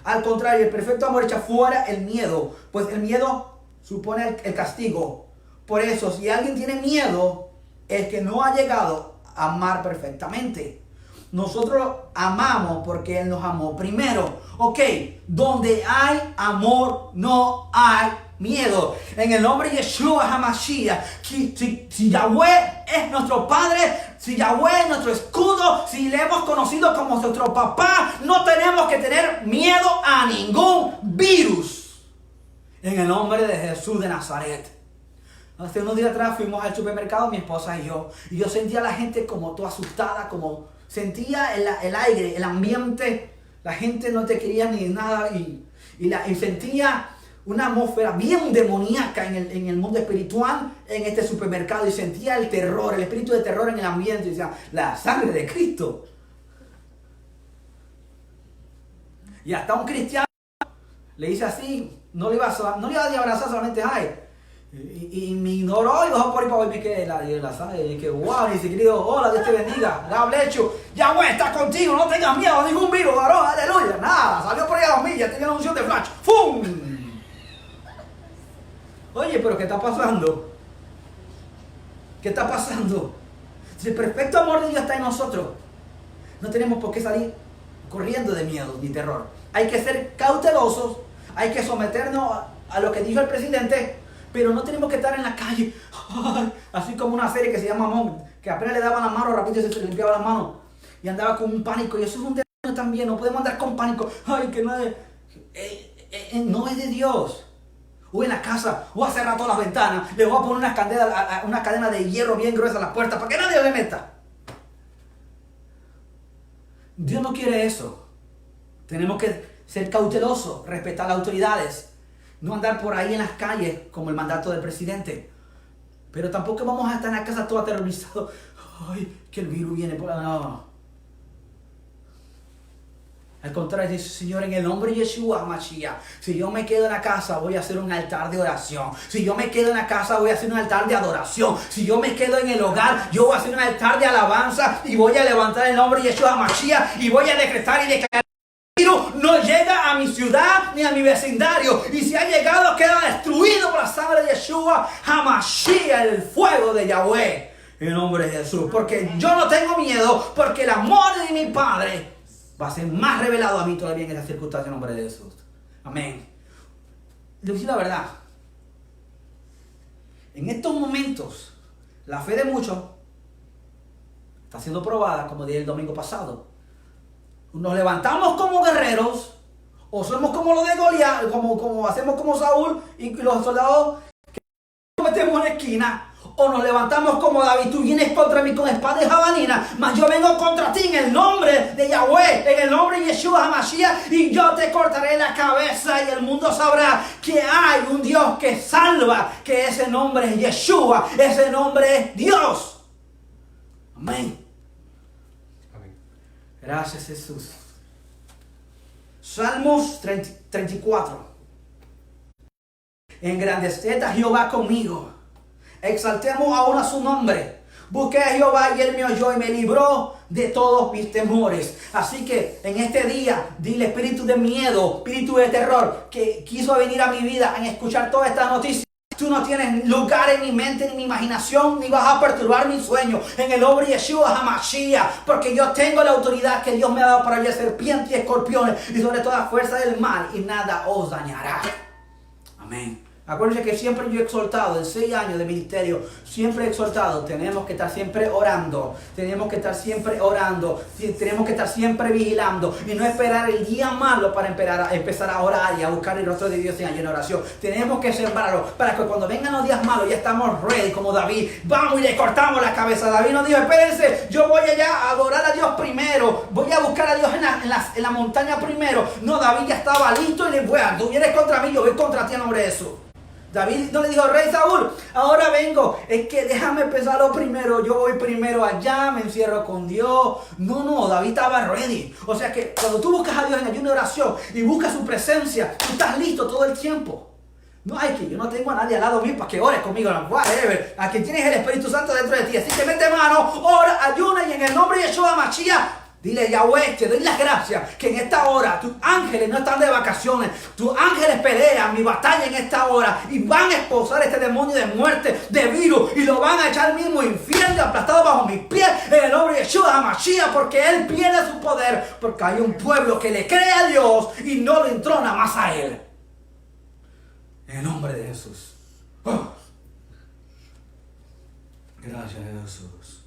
Al contrario, el perfecto amor echa fuera el miedo, pues el miedo supone el castigo. Por eso, si alguien tiene miedo, es que no ha llegado a amar perfectamente. Nosotros amamos porque Él nos amó primero. Ok, donde hay amor no hay miedo. En el nombre de Yeshua HaMashiach, si Yahweh es nuestro Padre, si Yahweh es nuestro escudo, si le hemos conocido como nuestro papá, no tenemos que tener miedo a ningún virus. En el nombre de Jesús de Nazaret. Hace unos días atrás fuimos al supermercado, mi esposa y yo sentía a la gente como toda asustada, como sentía el aire, el ambiente, la gente no te quería ni nada y sentía una atmósfera bien demoníaca en el mundo espiritual en este supermercado y sentía el terror, el espíritu de terror en el ambiente y decía, la sangre de Cristo. Y hasta un cristiano le dice así, no le iba a abrazar, solamente ay. Y me ignoró y bajó por ahí para ver que la sangre. Y que wow, y querido, hola, Dios te bendiga. God bless you. Yahweh está contigo, no tengas miedo a ningún virus, varón, aleluya. Nada, salió por ahí a 2 millas, tenía una unción de flash. ¡Fum! Oye, pero ¿qué está pasando? ¿Qué está pasando? Si el perfecto amor de Dios está en nosotros, no tenemos por qué salir corriendo de miedo ni terror. Hay que ser cautelosos, hay que someternos a lo que dijo el presidente, pero no tenemos que estar en la calle, así como una serie que se llama Mom, que apenas le daban la mano, rápido se limpiaba las manos y andaba con un pánico. Y eso es un demonio también, no podemos andar con pánico. Ay, que no es de Dios. O en la casa, voy a cerrar todas las ventanas, le voy a poner una cadena de hierro bien gruesa a las puertas para que nadie le meta. Dios no quiere eso. Tenemos que ser cautelosos, respetar las autoridades, no andar por ahí en las calles como el mandato del presidente. Pero tampoco vamos a estar en la casa todo aterrorizado. Ay, que el virus viene por ahí. No. Al contrario, dice, Señor, en el nombre de Yeshua HaMashiach, si yo me quedo en la casa, voy a hacer un altar de oración. Si yo me quedo en la casa, voy a hacer un altar de adoración. Si yo me quedo en el hogar, yo voy a hacer un altar de alabanza y voy a levantar el nombre de Yeshua HaMashiach y voy a decretar y declarar. El virus no llega a mi ciudad ni a mi vecindario. Y si ha llegado, queda destruido por la sangre de Yeshua HaMashiach, el fuego de Yahweh. En el nombre de Jesús. Porque yo no tengo miedo, porque el amor de mi Padre va a ser más revelado a mí todavía en esta circunstancia en nombre de Jesús. Amén. Le voy a decir la verdad. En estos momentos, la fe de muchos está siendo probada, como dije el domingo pasado. Nos levantamos como guerreros, o somos como los de Goliat, como hacemos como Saúl y los soldados que nos metemos en la esquina. O nos levantamos como David, tú vienes contra mí con espada y jabalina, mas yo vengo contra ti en el nombre de Yahweh, en el nombre de Yeshua HaMashiach, y yo te cortaré la cabeza y el mundo sabrá que hay un Dios que salva, que ese nombre es Yeshua, ese nombre es Dios. Amén. Amén. Gracias, Jesús. Salmos 34. Engrandeced a Jehová conmigo. Exaltemos ahora su nombre. Busqué a Jehová y Él me oyó y me libró de todos mis temores. Así que en este día, dile espíritu de miedo, espíritu de terror que quiso venir a mi vida en escuchar todas estas noticias. Tú no tienes lugar en mi mente ni mi imaginación, ni vas a perturbar mi sueño. En el nombre de Yeshua HaMashiach, porque yo tengo la autoridad que Dios me ha dado para hallar serpientes y escorpiones y sobre toda fuerza del mal, y nada os dañará. Amén. Acuérdense que siempre yo he exhortado, en 6 años de ministerio, siempre he exhortado, tenemos que estar siempre orando, tenemos que estar siempre vigilando y no esperar el día malo para empezar a orar y a buscar el rostro de Dios en oración. Tenemos que sembrarlo para que cuando vengan los días malos ya estamos ready como David. Vamos y le cortamos la cabeza. David nos dijo, espérense, yo voy allá a adorar a Dios primero, voy a buscar a Dios en la montaña primero. No, David ya estaba listo y le voy a, tú vienes contra mí, yo voy contra ti en nombre de eso. David no le dijo, rey Saúl, ahora vengo, es que déjame empezarlo primero, yo voy primero allá, me encierro con Dios. No, David estaba ready. O sea que cuando tú buscas a Dios en ayuno y oración y buscas su presencia, tú estás listo todo el tiempo. No hay que, yo no tengo a nadie al lado mío para que ore conmigo. No, whatever. A quien tienes el Espíritu Santo dentro de ti. Así que mete mano, ora, ayuna y en el nombre de Yeshua Mashiach, dile, Yahweh, te doy las gracias que en esta hora tus ángeles no están de vacaciones. Tus ángeles pelean mi batalla en esta hora y van a esposar este demonio de muerte, de virus, y lo van a echar al mismo infierno aplastado bajo mis pies en el nombre de Yeshua Mashiach, porque él pierde su poder, porque hay un pueblo que le cree a Dios y no le entrona más a él. En el nombre de Jesús. Oh. Gracias, Jesús.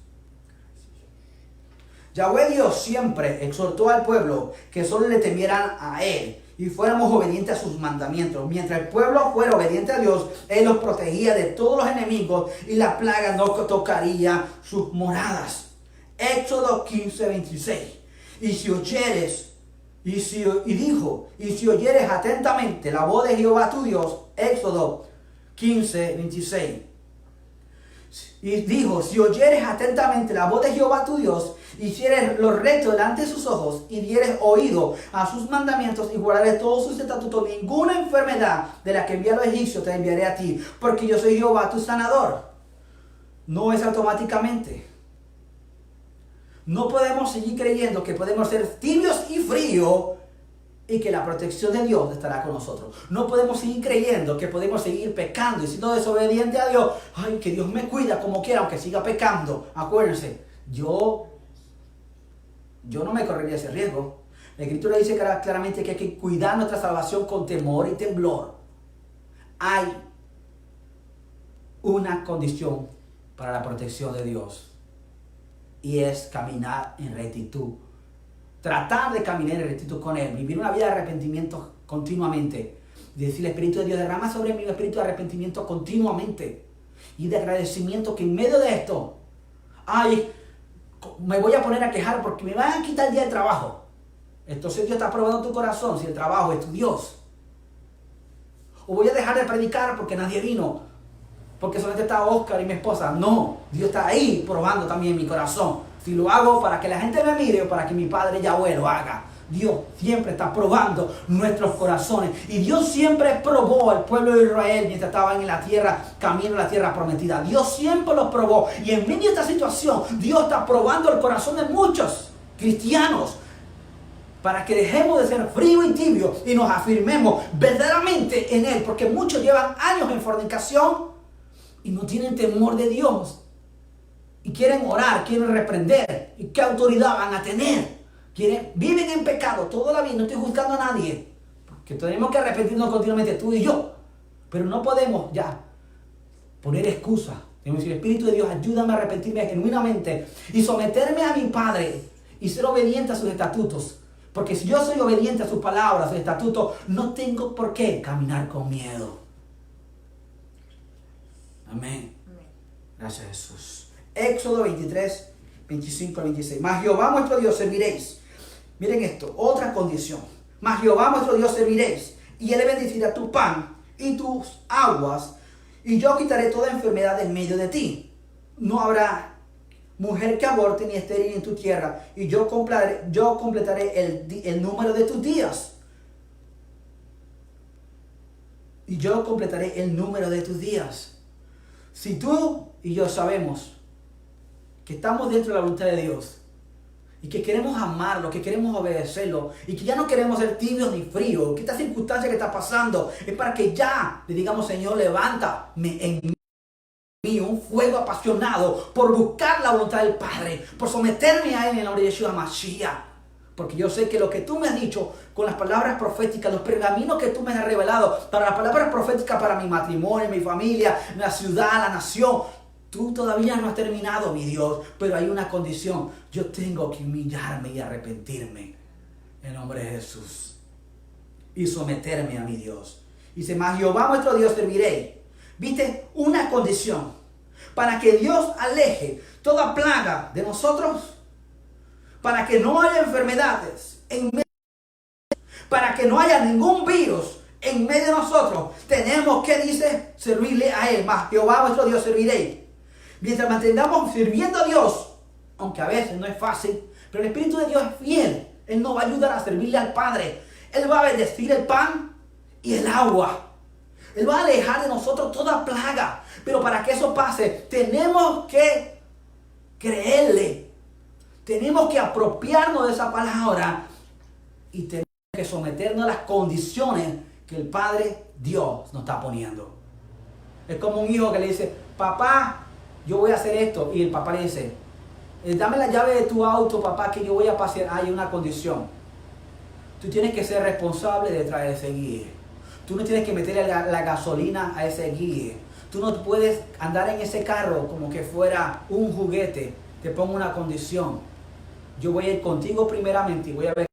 Yahweh Dios siempre exhortó al pueblo que solo le temieran a él y fuéramos obedientes a sus mandamientos. Mientras el pueblo fuera obediente a Dios, él los protegía de todos los enemigos y la plaga no tocaría sus moradas. Éxodo 15:26. Y si oyeres atentamente la voz de Jehová tu Dios, Éxodo 15:26. Y dijo, si oyeres atentamente la voz de Jehová tu Dios, hicieres lo recto delante de sus ojos, y dieres oído a sus mandamientos, y guardares todos sus estatutos, ninguna enfermedad de la que envié a los egipcios te enviaré a ti, porque yo soy Jehová tu sanador. No es automáticamente. No podemos seguir creyendo que podemos ser tibios y fríos y que la protección de Dios estará con nosotros. No podemos seguir creyendo que podemos seguir pecando y siendo desobedientes a Dios. Ay, que Dios me cuida como quiera, aunque siga pecando. Acuérdense, yo no me correría ese riesgo. La Escritura dice claramente que hay que cuidar nuestra salvación con temor y temblor. Hay una condición para la protección de Dios, y es caminar en rectitud. Tratar de caminar en rectitud con Él. Vivir una vida de arrepentimiento continuamente. Y decir, el Espíritu de Dios derrama sobre mí un espíritu de arrepentimiento continuamente. Y de agradecimiento que en medio de esto, ay, me voy a poner a quejar porque me van a quitar el día de trabajo. Entonces Dios está probando tu corazón si el trabajo es tu Dios. O voy a dejar de predicar porque nadie vino, porque solamente está Oscar y mi esposa. No, Dios está ahí probando también mi corazón. Si lo hago para que la gente me mire o para que mi Padre Yahweh lo haga. Dios siempre está probando nuestros corazones. Y Dios siempre probó al pueblo de Israel mientras estaban en la tierra, camino a la tierra prometida. Dios siempre los probó. Y en medio de esta situación, Dios está probando el corazón de muchos cristianos, para que dejemos de ser frío y tibio y nos afirmemos verdaderamente en Él. Porque muchos llevan años en fornicación y no tienen temor de Dios. Y quieren orar, quieren reprender. ¿Y qué autoridad van a tener? Viven en pecado toda la vida. No estoy juzgando a nadie, porque tenemos que arrepentirnos continuamente, tú y yo. Pero no podemos ya poner excusas. Tenemos que decir, Espíritu de Dios, ayúdame a arrepentirme genuinamente y someterme a mi Padre y ser obediente a sus estatutos. Porque si yo soy obediente a sus palabras, a sus estatutos, no tengo por qué caminar con miedo. Amén. Gracias, Jesús. Éxodo 23, 25 al 26. Mas Jehová vuestro Dios serviréis. Miren esto, otra condición. Mas Jehová vuestro Dios serviréis, y Él bendecirá tu pan y tus aguas, y yo quitaré toda enfermedad en medio de ti. No habrá mujer que aborte ni estéril en tu tierra, y yo completaré el número de tus días. Y yo completaré el número de tus días. Si tú y yo sabemos que estamos dentro de la voluntad de Dios y que queremos amarlo, que queremos obedecerlo y que ya no queremos ser tibios ni fríos, que esta circunstancia que está pasando es para que ya le digamos, Señor, levántame en mí un fuego apasionado por buscar la voluntad del Padre, por someterme a Él en el nombre de Yeshua Mashiach. Porque yo sé que lo que tú me has dicho con las palabras proféticas, los pergaminos que tú me has revelado, para las palabras proféticas para mi matrimonio, mi familia, la ciudad, la nación, tú todavía no has terminado, mi Dios, pero hay una condición. Yo tengo que humillarme y arrepentirme en nombre de Jesús y someterme a mi Dios. Dice, mas Jehová vuestro Dios serviré. ¿Viste? Una condición para que Dios aleje toda plaga de nosotros, para que no haya enfermedades para que no haya ningún virus en medio de nosotros. Tenemos que, dice, servirle a Él. Mas Jehová vuestro Dios serviré. Mientras mantengamos sirviendo a Dios, aunque a veces no es fácil, pero el Espíritu de Dios es fiel. Él nos va a ayudar a servirle al Padre. Él va a bendecir el pan y el agua. Él va a alejar de nosotros toda plaga. Pero para que eso pase, tenemos que creerle. Tenemos que apropiarnos de esa palabra y tenemos que someternos a las condiciones que el Padre Dios nos está poniendo. Es como un hijo que le dice, papá, yo voy a hacer esto. Y el papá le dice, dame la llave de tu auto, papá, que yo voy a pasear. Hay una condición. Tú tienes que ser responsable de traer ese guía. Tú no tienes que meterle la gasolina a ese guía. Tú no puedes andar en ese carro como que fuera un juguete. Te pongo una condición. Yo voy a ir contigo primeramente y voy a ver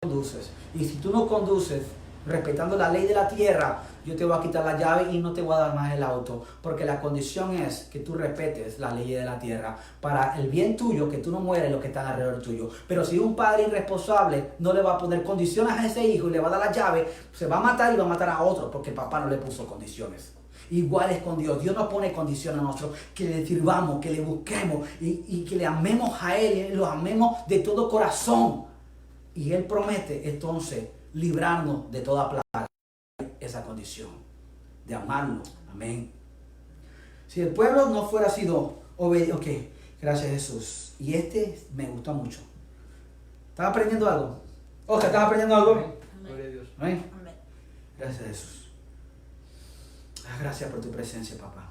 cómo conduces. Y si tú no conduces respetando la ley de la tierra, yo te voy a quitar la llave y no te voy a dar más el auto. Porque la condición es que tú respetes la ley de la tierra para el bien tuyo, que tú no mueres los que están alrededor tuyo. Pero si un padre irresponsable no le va a poner condiciones a ese hijo y le va a dar la llave, se va a matar y va a matar a otro porque el papá no le puso condiciones. Igual es con Dios. Dios nos pone condiciones a nosotros, que le sirvamos, que le busquemos y que le amemos a Él, y lo amemos de todo corazón. Y Él promete entonces librarnos de toda plaga. Esa condición de amarlo. Amén. Si el pueblo no fuera sido obediente, ok, gracias Jesús. Y me gustó mucho. ¿Estás aprendiendo algo? Oscar, ¿estás aprendiendo algo? Amén. Gloria a Dios. Amén. Amén. Gracias Jesús. Gracias por tu presencia, papá.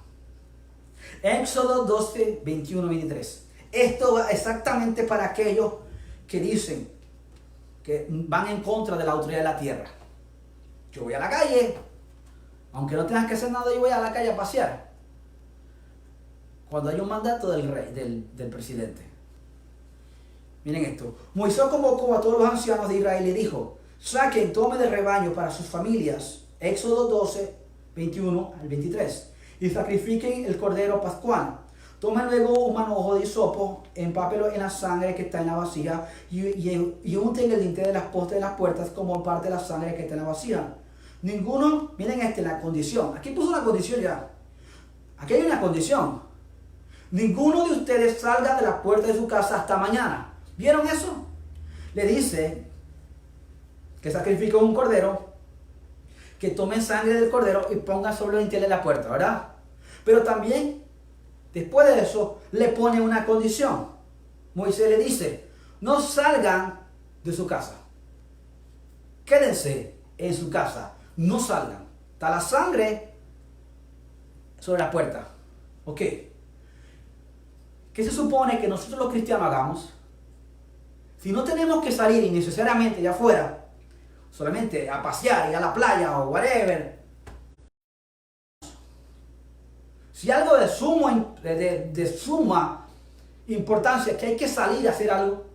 Éxodo 12, 21, 23. Esto va exactamente para aquellos que dicen que van en contra de la autoridad de la tierra. Yo voy a la calle, aunque no tengas que hacer nada, yo voy a la calle a pasear. Cuando hay un mandato del rey, del presidente. Miren esto. Moisés convocó a todos los ancianos de Israel y le dijo, saquen, tomen del rebaño para sus familias. Éxodo 12, 21 al 23. Y sacrifiquen el cordero pascual. Tomen luego un manojo de hisopo, empápelo en la sangre que está en la vasija y unten el dintel de las postes de las puertas como parte de la sangre que está en la vasija. Ninguno, miren la condición. Aquí puso una condición ya. Aquí hay una condición. Ninguno de ustedes salga de la puerta de su casa hasta mañana. ¿Vieron eso? Le dice que sacrifique un cordero, que tomen sangre del cordero y pongan sobre el dintel de la puerta, ¿verdad? Pero también, después de eso, le pone una condición. Moisés le dice, no salgan de su casa. Quédense en su casa. No salgan. Está la sangre sobre la puerta. Ok. ¿Qué se supone que nosotros los cristianos hagamos? Si no tenemos que salir innecesariamente allá afuera, solamente a pasear, ir a la playa o whatever. Si algo de suma importancia, que hay que salir a hacer algo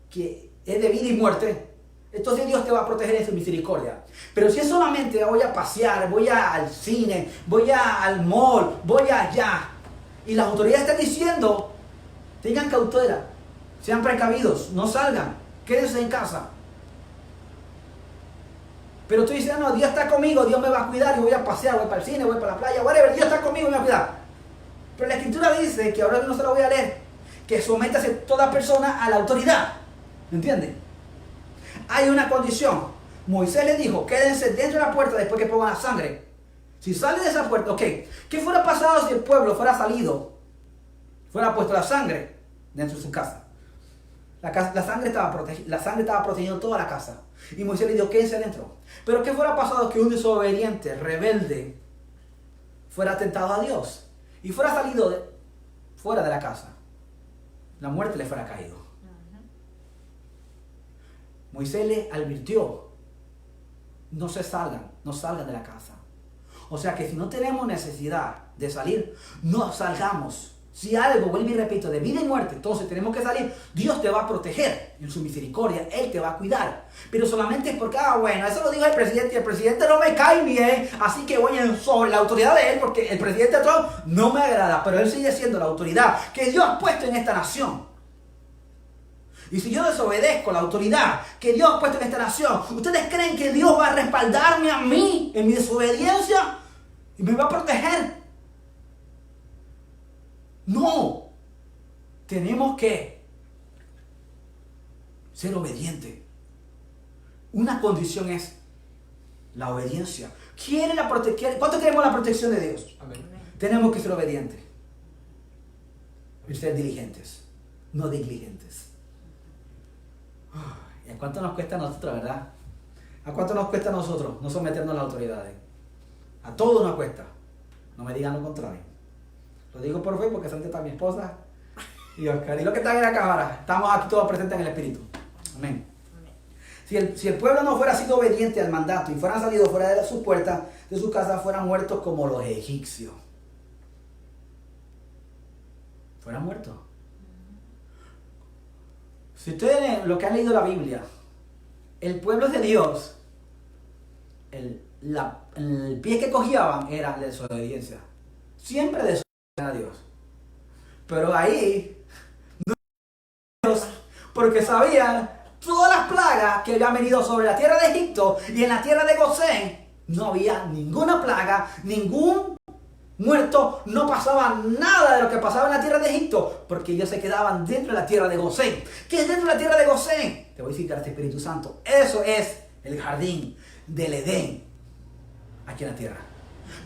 que es de vida y muerte, entonces Dios te va a proteger en su misericordia. Pero si es solamente voy a pasear, voy al cine, voy al mall, voy allá, y las autoridades están diciendo, tengan cautela, sean precavidos, no salgan, quédense en casa. Pero tú dices, no, Dios está conmigo, Dios me va a cuidar, yo voy a pasear, voy para el cine, voy para la playa, whatever, Dios está conmigo y me va a cuidar. Pero la Escritura dice, que ahora no se la voy a leer, que sométase toda persona a la autoridad. ¿Me entienden? Hay una condición. Moisés le dijo, quédense dentro de la puerta después que pongan la sangre. Si sale de esa puerta, ok. ¿Qué fuera pasado si el pueblo fuera salido? Fuera puesto la sangre dentro de su casa. La sangre estaba protegiendo toda la casa. Y Moisés le dijo, quédense dentro. Pero ¿qué fuera pasado que un desobediente, rebelde, fuera tentado a Dios? Y fuera salido fuera de la casa. La muerte le fuera caído. Moisés le advirtió, no salgan de la casa. O sea que si no tenemos necesidad de salir, no salgamos. Si algo, vuelvo y repito, de vida y muerte, entonces tenemos que salir. Dios te va a proteger en su misericordia, Él te va a cuidar. Pero solamente porque, bueno, eso lo dijo el presidente y el presidente no me cae bien, así que voy sobre la autoridad de él, porque el presidente Trump no me agrada, pero él sigue siendo la autoridad que Dios ha puesto en esta nación. Y si yo desobedezco la autoridad que Dios ha puesto en esta nación, ¿ustedes creen que Dios va a respaldarme a mí en mi desobediencia y me va a proteger? No. Tenemos que ser obedientes. Una condición es La obediencia. ¿Cuánto queremos la protección de Dios? Amén. Tenemos que ser obedientes. Y ser diligentes, no negligentes. ¿Y a cuánto nos cuesta a nosotros, verdad? ¿A cuánto nos cuesta a nosotros no someternos a las autoridades? A todos nos cuesta. No me digan lo contrario. Lo digo por fe porque frente está mi esposa y Oscar. Y los que están en la cámara, estamos aquí todos presentes en el Espíritu. Amén. Si el pueblo no fuera sido obediente al mandato y fueran salido fuera de sus puertas, de sus casas, fueran muertos como los egipcios. Fueran muertos. Si ustedes, lo que han leído la Biblia, el pueblo de Dios, el pie que cogían era la desobediencia. Siempre desobediencia a Dios. Pero ahí, Dios, porque sabían todas las plagas que habían venido sobre la tierra de Egipto y en la tierra de Gosén, no había ninguna plaga, ningún muerto, no pasaba nada de lo que pasaba en la tierra de Egipto, porque ellos se quedaban dentro de la tierra de Gosén. ¿Qué es dentro de la tierra de Gosén? Te voy a decir, este Espíritu Santo. Eso es el jardín del Edén, aquí en la tierra.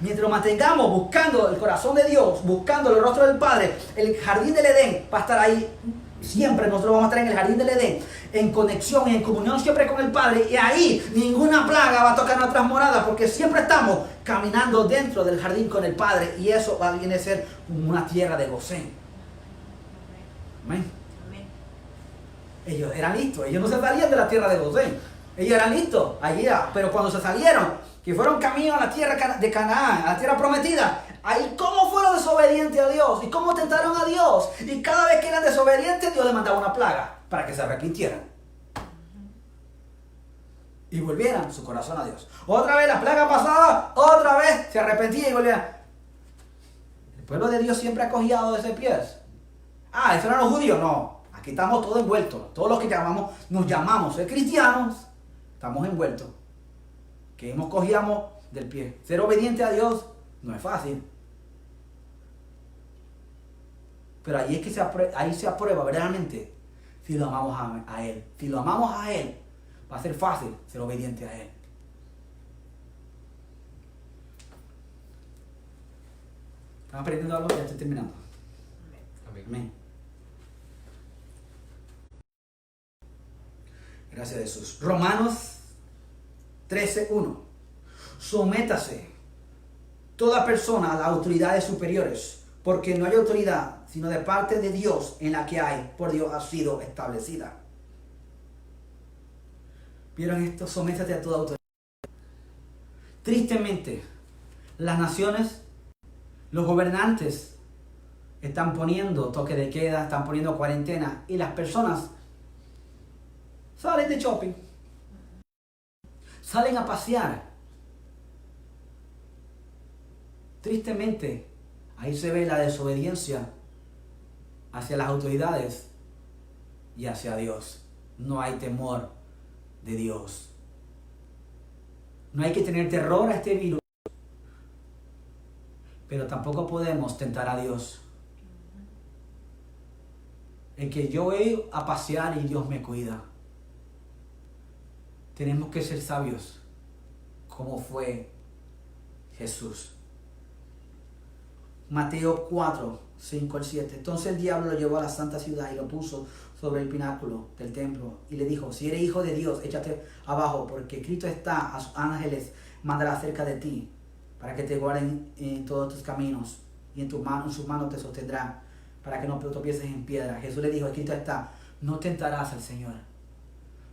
Mientras nos mantengamos buscando el corazón de Dios, buscando el rostro del Padre, el jardín del Edén va a estar ahí. Siempre nosotros vamos a estar en el jardín del Edén, en conexión, en comunión siempre con el Padre. Y ahí ninguna plaga va a tocar nuestras moradas, porque siempre estamos caminando dentro del jardín con el Padre. Y eso va a venir a ser una tierra de Gosén. Amén. Ellos eran listos, ellos no se salían de la tierra de Gosén. Ellos eran listos allí, pero cuando se salieron, que fueron camino a la tierra de Canaán, a la tierra prometida, ahí cómo fueron desobedientes a Dios y cómo tentaron a Dios. Y cada vez que eran desobedientes, Dios les mandaba una plaga para que se arrepintieran. Y volvieran su corazón a Dios. Otra vez la plaga pasaba, otra vez se arrepentía y volvían. El pueblo de Dios siempre ha cogido de ese pie. Ah, ¿eso eran los judíos? No, aquí estamos todos envueltos. Todos los que nos llamamos ser cristianos, estamos envueltos. Que hemos cogido del pie. Ser obediente a Dios no es fácil. Pero ahí es que se aprueba verdaderamente si lo amamos a Él. Si lo amamos a Él, va a ser fácil ser obediente a Él. ¿Están aprendiendo algo? Ya estoy terminando. Amén. Amén. Gracias a Jesús. Romanos 13:1. Sométase toda persona a las autoridades superiores, porque no hay autoridad sino de parte de Dios, en la que hay, por Dios ha sido establecida. ¿Vieron esto? Sométase a toda autoridad. Tristemente, las naciones, los gobernantes están poniendo toque de queda, están poniendo cuarentena, y las personas salen de shopping, salen a pasear. Tristemente, ahí se ve la desobediencia hacia las autoridades y hacia Dios. No hay temor de Dios. No hay que tener terror a este virus, pero tampoco podemos tentar a Dios. En que yo voy a pasear y Dios me cuida. Tenemos que ser sabios, como fue Jesús. Mateo 4, 5 al 7. Entonces el diablo lo llevó a la santa ciudad y lo puso sobre el pináculo del templo y le dijo: si eres hijo de Dios, échate abajo, porque escrito está: a sus ángeles mandará cerca de ti, para que te guarden en todos tus caminos, y en sus manos te sostendrán, para que no tropieces en piedra. Jesús le dijo: escrito está, no tentarás al Señor.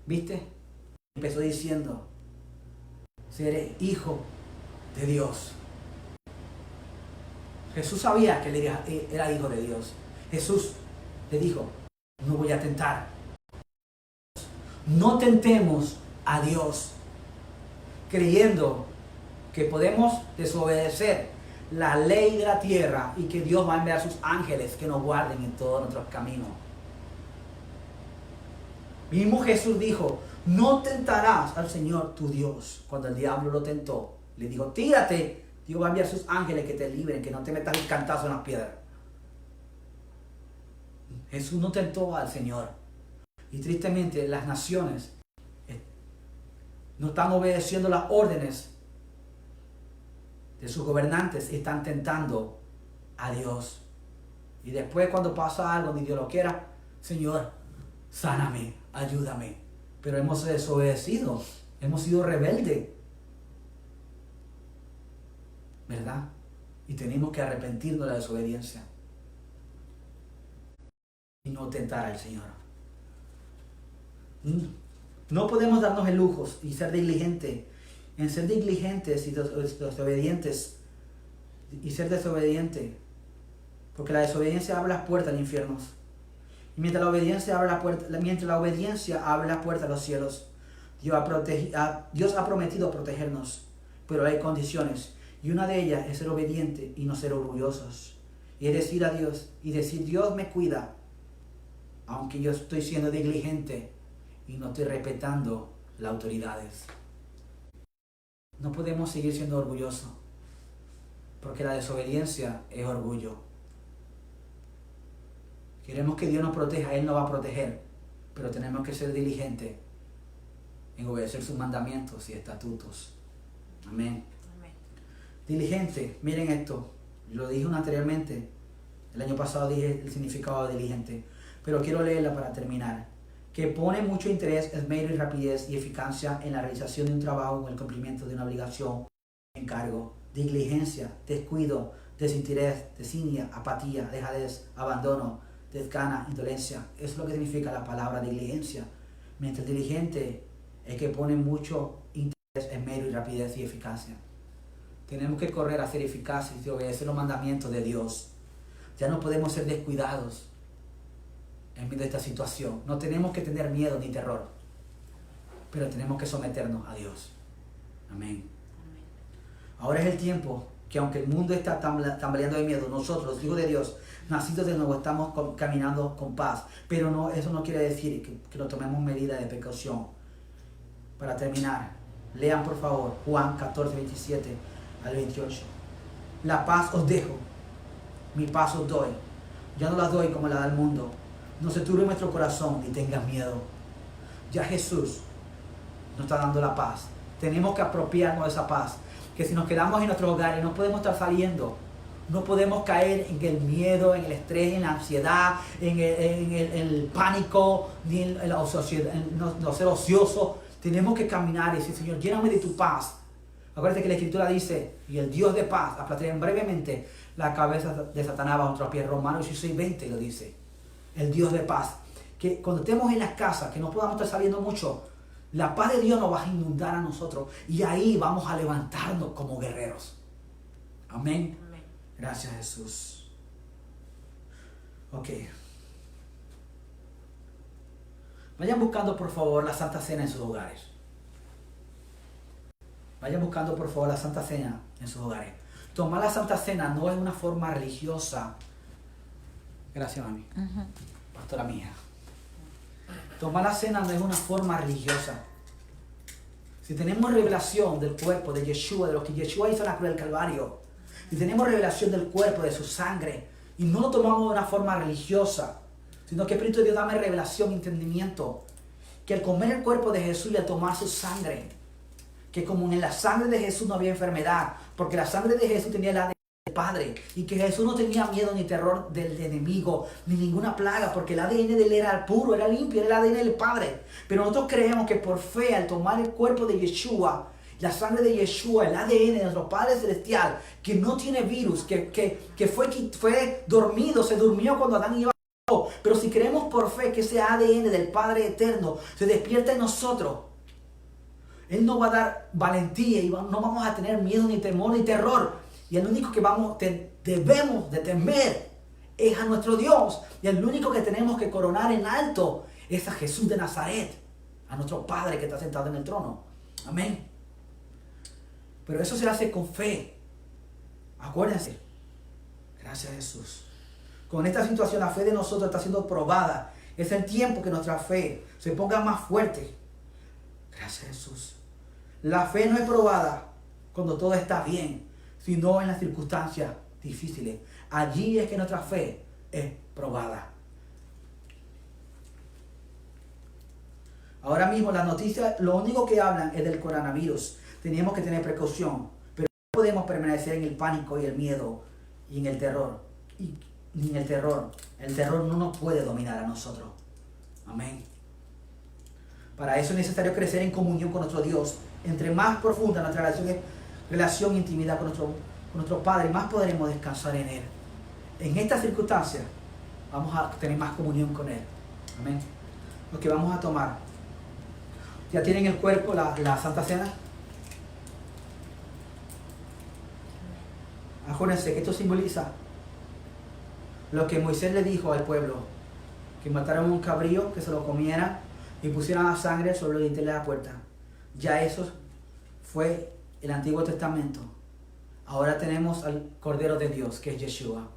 ¿Viste? Empezó diciendo: si eres hijo de Dios. Jesús sabía que él era hijo de Dios. Jesús le dijo: no voy a tentar. No tentemos a Dios creyendo que podemos desobedecer la ley de la tierra y que Dios va a enviar a sus ángeles que nos guarden en todos nuestros caminos. Mismo Jesús dijo: no tentarás al Señor tu Dios. Cuando el diablo lo tentó, le dijo: tírate, Dios va a enviar a sus ángeles que te libren, que no te metas el cantazo en las piedras. Jesús no tentó al Señor. Y tristemente las naciones no están obedeciendo las órdenes de sus gobernantes y están tentando a Dios. Y después cuando pasa algo, ni Dios lo quiera, Señor, sáname, ayúdame. Pero hemos desobedecido, hemos sido rebeldes, ¿verdad? Y tenemos que arrepentirnos de la desobediencia y no tentar al Señor. No podemos darnos el lujo y ser diligentes. En ser negligentes y desobedientes y ser desobediente, porque la desobediencia abre las puertas al infierno. Y mientras la obediencia abre la puerta a los cielos, Dios ha prometido protegernos, pero hay condiciones, y una de ellas es ser obediente y no ser orgullosos. Y es decir a Dios, y decir, Dios me cuida, aunque yo estoy siendo negligente y no estoy respetando las autoridades. No podemos seguir siendo orgullosos, porque la desobediencia es orgullo. Queremos que Dios nos proteja, Él nos va a proteger, pero tenemos que ser diligentes en obedecer sus mandamientos y estatutos. Amén. Amén. Diligente, miren esto, lo dije anteriormente, el año pasado dije el significado de diligente, pero quiero leerla para terminar. Que pone mucho interés, esmero y rapidez y eficacia en la realización de un trabajo o el cumplimiento de una obligación, encargo, diligencia, descuido, desinterés, desidia, apatía, dejadez, abandono, desgana, indolencia. Eso es lo que significa la palabra diligencia. Mientras diligente es que pone mucho interés, esmero y rapidez y eficacia. Tenemos que correr a ser eficaces y obedecer los mandamientos de Dios. Ya no podemos ser descuidados en medio de esta situación. No tenemos que tener miedo ni terror, pero tenemos que someternos a Dios. Amén. Ahora es el tiempo que, aunque el mundo está tambaleando de miedo, nosotros, los hijos de Dios, nacidos de nuevo, estamos caminando con paz. Pero no, eso no quiere decir que no tomemos medidas de precaución. Para terminar, lean por favor Juan 14, 27 al 28. La paz os dejo, mi paz os doy. Yo no la doy como la da el mundo. No se turbe nuestro corazón ni tengas miedo. Ya Jesús nos está dando la paz. Tenemos que apropiarnos de esa paz. Que si nos quedamos en nuestros hogares no podemos estar saliendo. No podemos caer en el miedo, en el estrés, en la ansiedad, en el pánico, ni en no ser ocioso. Tenemos que caminar y decir, Señor, lléname de tu paz. Acuérdate que la Escritura dice, y el Dios de paz aplastará brevemente la cabeza de Satanás bajo nuestros pies. Romanos 16:20 lo dice. El Dios de paz. Que cuando estemos en las casas, que no podamos estar saliendo mucho, la paz de Dios nos va a inundar a nosotros. Y ahí vamos a levantarnos como guerreros. Amén. Amén. Gracias, Jesús. Ok. Vayan buscando, por favor, la Santa Cena en sus hogares. Vayan buscando, por favor, la Santa Cena en sus hogares. Tomar la Santa Cena no es una forma religiosa. Gracias, mami. Pastora mía. Tomar la cena no es una forma religiosa. Si tenemos revelación del cuerpo de Yeshua, de lo que Yeshua hizo en la cruz del Calvario, si tenemos revelación del cuerpo, de su sangre, y no lo tomamos de una forma religiosa, sino que el Espíritu de Dios dame revelación, entendimiento, que al comer el cuerpo de Jesús y al tomar su sangre, que como en la sangre de Jesús no había enfermedad, porque la sangre de Jesús tenía la del Padre, y que Jesús no tenía miedo ni terror del enemigo, ni ninguna plaga, porque el ADN de él era puro, era limpio, era el ADN del Padre. Pero nosotros creemos que por fe, al tomar el cuerpo de Yeshua, la sangre de Yeshua, el ADN de nuestro Padre Celestial, que no tiene virus, que fue dormido, se durmió cuando Adán iba a... Pero si creemos por fe que ese ADN del Padre Eterno se despierta en nosotros, Él nos va a dar valentía y no vamos a tener miedo, ni temor, ni terror. Y el único que debemos de temer es a nuestro Dios. Y el único que tenemos que coronar en alto es a Jesús de Nazaret, a nuestro Padre que está sentado en el trono. Amén. Pero eso se hace con fe. Acuérdense. Gracias, Jesús. Con esta situación la fe de nosotros está siendo probada. Es el tiempo que nuestra fe se ponga más fuerte. Gracias, Jesús. La fe no es probada cuando todo está bien, sino en las circunstancias difíciles. Allí es que nuestra fe es probada. Ahora mismo las noticias, lo único que hablan es del coronavirus. Tenemos que tener precaución, pero no podemos permanecer en el pánico y el miedo y en el terror. Ni en el terror. El terror no nos puede dominar a nosotros. Amén. Para eso es necesario crecer en comunión con nuestro Dios. Entre más profunda nuestra relación e intimidad con nuestro Padre, más podremos descansar en Él. En estas circunstancias vamos a tener más comunión con Él. Amén. Lo que vamos a tomar. ¿Ya tienen el cuerpo, la Santa Cena? Acuérdense que esto simboliza lo que Moisés le dijo al pueblo, que mataran un cabrío, que se lo comieran y pusieran la sangre sobre los dinteles de la puerta. Ya eso fue el Antiguo Testamento. Ahora tenemos al Cordero de Dios, que es Yeshua.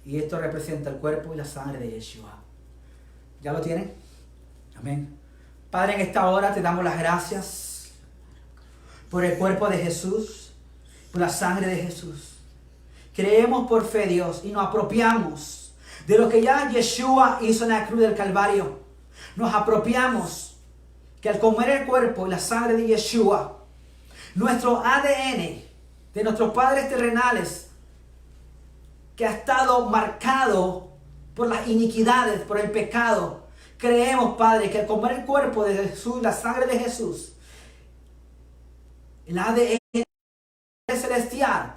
Y esto representa el cuerpo y la sangre de Yeshua. ¿Ya lo tienen? Amén. Padre, en esta hora te damos las gracias por el cuerpo de Jesús, por la sangre de Jesús. Creemos por fe, Dios, y nos apropiamos de lo que ya Yeshua hizo en la cruz del Calvario. Nos apropiamos que al comer el cuerpo y la sangre de Yeshua, nuestro ADN de nuestros padres terrenales, que ha estado marcado por las iniquidades, por el pecado, creemos, Padre, que al comer el cuerpo de Jesús, la sangre de Jesús, el ADN celestial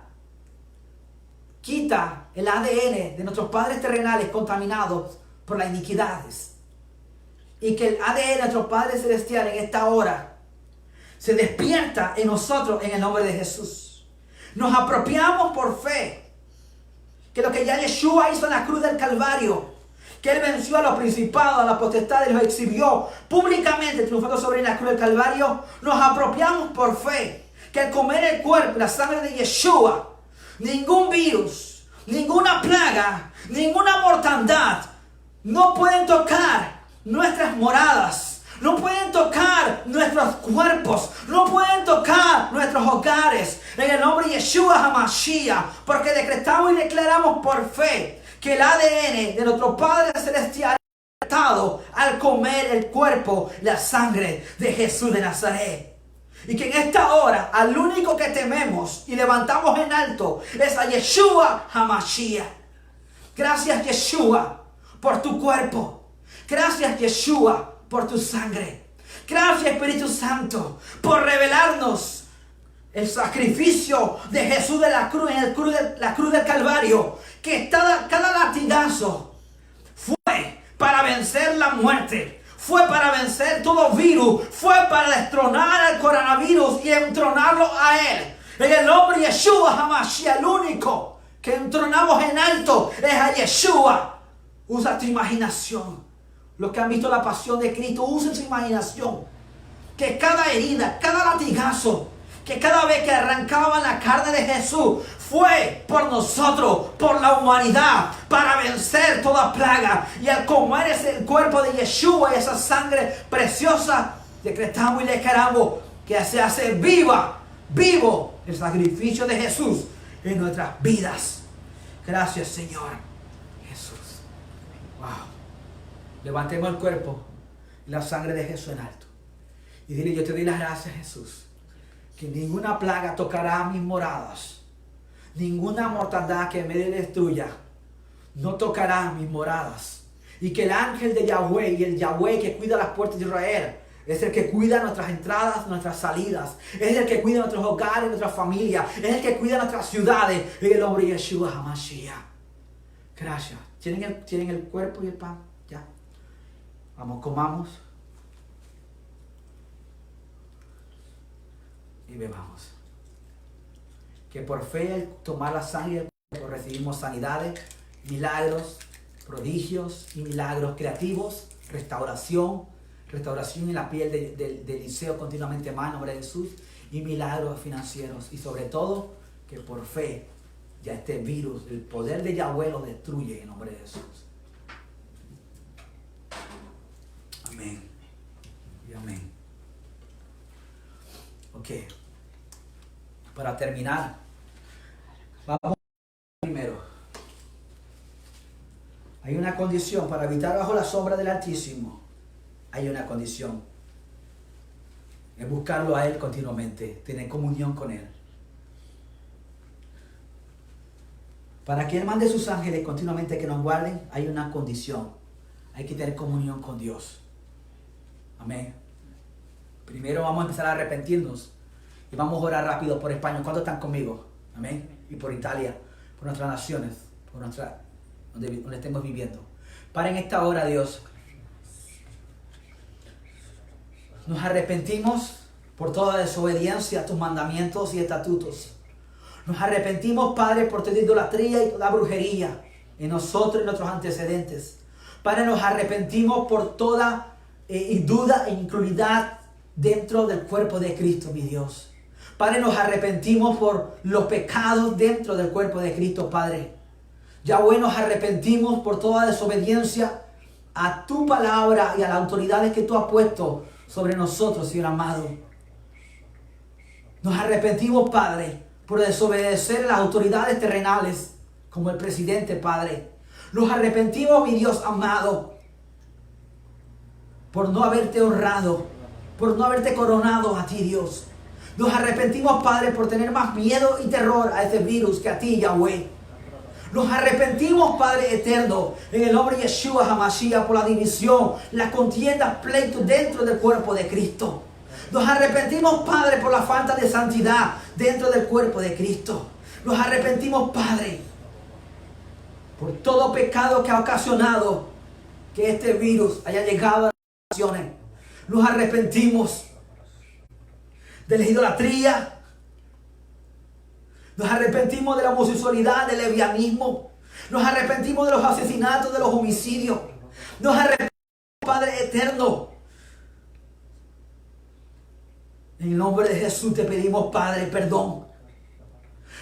quita el ADN de nuestros padres terrenales contaminados por las iniquidades. Y que el ADN de nuestros padres celestiales en esta hora se despierta en nosotros en el nombre de Jesús. Nos apropiamos por fe que lo que ya Yeshua hizo en la cruz del Calvario, que Él venció a los principados, a las potestades, los exhibió públicamente, triunfando sobre la cruz del Calvario. Nos apropiamos por fe que al comer el cuerpo y la sangre de Yeshua, ningún virus, ninguna plaga, ninguna mortandad no pueden tocar nuestras moradas, no pueden tocar nuestros cuerpos, no pueden tocar nuestros hogares. En el nombre de Yeshua HaMashiach, porque decretamos y declaramos por fe que el ADN de nuestro Padre Celestial es tratado al comer el cuerpo, la sangre de Jesús de Nazaret. Y que en esta hora al único que tememos y levantamos en alto es a Yeshua HaMashiach. Gracias, Yeshua, por tu cuerpo. Gracias, Yeshua, por tu sangre. Gracias, Espíritu Santo, por revelarnos el sacrificio de Jesús de la cruz, en la cruz del Calvario. Que cada latigazo fue para vencer la muerte. Fue para vencer todo virus. Fue para destronar al coronavirus y entronarlo a Él. En el nombre de Yeshua HaMashiach, el único que entronamos en alto es a Yeshua. Usa tu imaginación. Los que han visto la pasión de Cristo, usen su imaginación. Que cada herida, cada latigazo, que cada vez que arrancaban la carne de Jesús, fue por nosotros, por la humanidad, para vencer toda plaga. Y al comer ese cuerpo de Yeshua y esa sangre preciosa, decretamos y declaramos que se hace vivo el sacrificio de Jesús en nuestras vidas. Gracias, Señor Jesús. Wow. Levantemos el cuerpo y la sangre de Jesús en alto. Y dile, yo te doy las gracias, Jesús, que ninguna plaga tocará mis moradas. Ninguna mortandad que me destruya no tocará mis moradas. Y que el ángel de Yahweh y el Yahweh que cuida las puertas de Israel es el que cuida nuestras entradas, nuestras salidas. Es el que cuida nuestros hogares, nuestras familias. Es el que cuida nuestras ciudades. En el nombre de Yeshua HaMashiach. Gracias. ¿Tienen el cuerpo y el pan? Ya. Vamos, comamos. Y bebamos. Que por fe al tomar la sangre recibimos sanidades, milagros, prodigios y milagros creativos, restauración en la piel de Eliseo continuamente más en nombre de Jesús, y milagros financieros. Y sobre todo, que por fe ya este virus, el poder de Yahweh lo destruye en nombre de Jesús. Amén. Y amén. Ok. Para terminar, vamos primero. Hay una condición para habitar bajo la sombra del Altísimo. hay una condición. Es buscarlo a Él continuamente, tener comunión con Él. Para que Él mande sus ángeles continuamente que nos guarden, hay una condición. Hay que tener comunión con Dios. Amén. Primero vamos a empezar a arrepentirnos. Y vamos a orar rápido por España. ¿Cuántos están conmigo? Amén. Y por Italia, por nuestras naciones, por donde estemos viviendo. Para en esta hora, Dios, nos arrepentimos por toda desobediencia a tus mandamientos y estatutos. Nos arrepentimos, Padre, por toda idolatría y toda brujería en nosotros y nuestros antecedentes. Padre, nos arrepentimos por toda duda e incredulidad dentro del cuerpo de Cristo, mi Dios. Padre, nos arrepentimos por los pecados dentro del cuerpo de Cristo, Padre. Yahweh, nos arrepentimos por toda desobediencia a tu palabra y a las autoridades que tú has puesto sobre nosotros, Señor amado. Nos arrepentimos, Padre, por desobedecer a las autoridades terrenales, como el presidente, Padre. Nos arrepentimos, mi Dios amado, por no haberte honrado, por no haberte coronado a ti, Dios. Nos arrepentimos, Padre, por tener más miedo y terror a este virus que a ti, Yahweh. Nos arrepentimos, Padre eterno, en el nombre de Yeshua HaMashiach, por la división, la contienda, pleito dentro del cuerpo de Cristo. Nos arrepentimos, Padre, por la falta de santidad dentro del cuerpo de Cristo. Nos arrepentimos, Padre, por todo pecado que ha ocasionado que este virus haya llegado a las naciones. Nos arrepentimos de la idolatría. Nos arrepentimos de la homosexualidad, del lesbianismo. Nos arrepentimos de los asesinatos, de los homicidios. Nos arrepentimos, Padre eterno. En el nombre de Jesús te pedimos, Padre, perdón.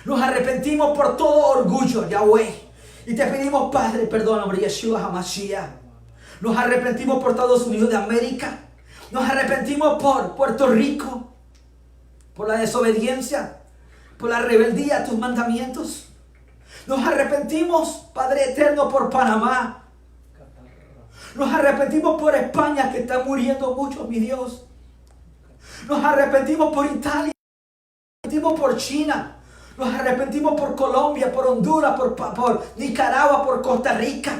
Nos arrepentimos por todo orgullo, Yahweh. Y te pedimos, Padre, perdón en el nombre de Yeshua HaMashiach. Nos arrepentimos por Estados Unidos de América. Nos arrepentimos por Puerto Rico. Por la desobediencia, por la rebeldía a tus mandamientos. Nos arrepentimos, Padre eterno, por Panamá. Nos arrepentimos por España, que está muriendo mucho, mi Dios. Nos arrepentimos por Italia. Nos arrepentimos por China. Nos arrepentimos por Colombia, por Honduras, por Nicaragua, por Costa Rica.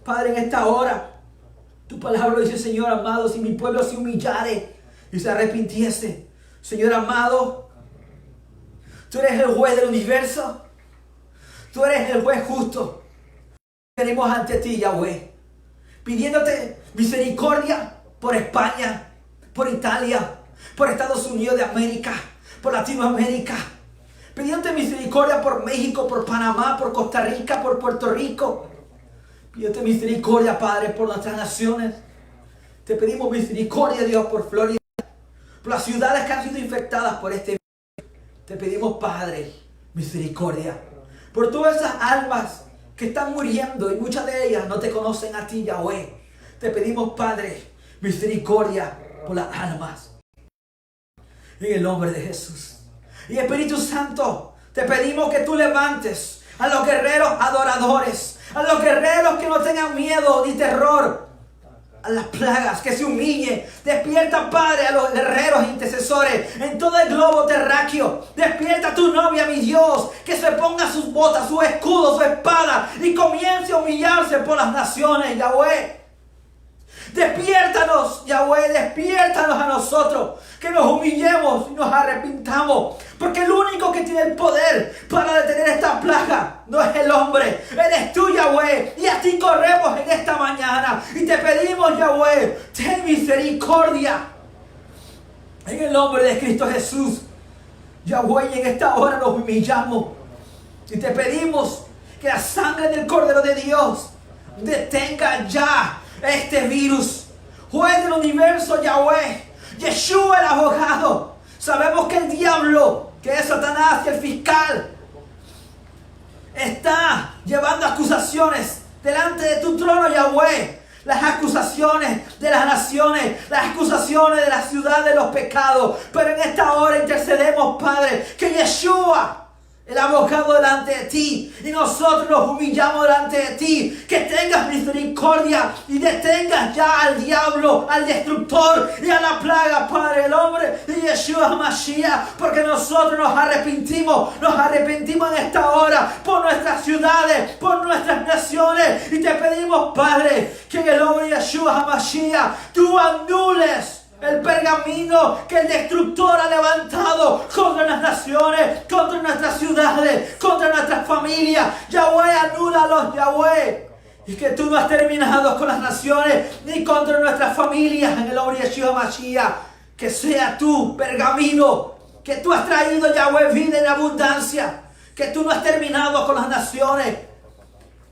Padre, en esta hora, tu palabra dice, Señor amado, si mi pueblo se humillare y se arrepintiese. Señor amado, tú eres el juez del universo. Tú eres el juez justo. Venimos ante ti, Yahweh, pidiéndote misericordia por España, por Italia, por Estados Unidos de América, por Latinoamérica. Pidiéndote misericordia por México, por Panamá, por Costa Rica, por Puerto Rico. Pidiéndote misericordia, Padre, por nuestras naciones. Te pedimos misericordia, Dios, por Florida, por las ciudades que han sido infectadas por este virus. Te pedimos, Padre, misericordia por todas esas almas que están muriendo y muchas de ellas no te conocen a ti, Yahweh. Te pedimos, Padre, misericordia por las almas. En el nombre de Jesús. Y Espíritu Santo, te pedimos que tú levantes a los guerreros adoradores, a los guerreros que no tengan miedo ni terror a las plagas, que se humille. Despierta, Padre, a los guerreros intercesores en todo el globo terráqueo. Despierta a tu novia, mi Dios, que se ponga sus botas, su escudo, su espada y comience a humillarse por las naciones, Yahweh. Despiértanos, Yahweh, despiértanos a nosotros, que nos humillemos y nos arrepintamos, porque el único que tiene el poder para detener esta plaga no es el hombre, eres tú, Yahweh, y a ti corremos en esta mañana y te pedimos, Yahweh, ten misericordia en el nombre de Cristo Jesús, Yahweh. Y en esta hora nos humillamos y te pedimos que la sangre del Cordero de Dios detenga ya este virus. Juez del universo, Yahweh, Yeshua el abogado. Sabemos que el diablo, que es Satanás y el fiscal, está llevando acusaciones delante de tu trono, Yahweh. Las acusaciones de las naciones, las acusaciones de la ciudad de los pecados. Pero en esta hora intercedemos, Padre, que Yeshua el abogado delante de ti, y nosotros nos humillamos delante de ti. Que tengas misericordia y detengas ya al diablo, al destructor y a la plaga, Padre, el hombre de Yeshua HaMashiach, porque nosotros nos arrepentimos en esta hora por nuestras ciudades, por nuestras naciones, y te pedimos, Padre, que en el nombre de Yeshua HaMashiach tú anules el pergamino que el destructor ha levantado contra las naciones, contra nuestras ciudades, contra nuestras familias. Yahweh, anúlalos, Yahweh. Y que tú no has terminado con las naciones ni contra nuestras familias, en el nombre de Yeshua HaMashiach. Que sea tu pergamino, que tú has traído, Yahweh, vida en abundancia. Que tú no has terminado con las naciones.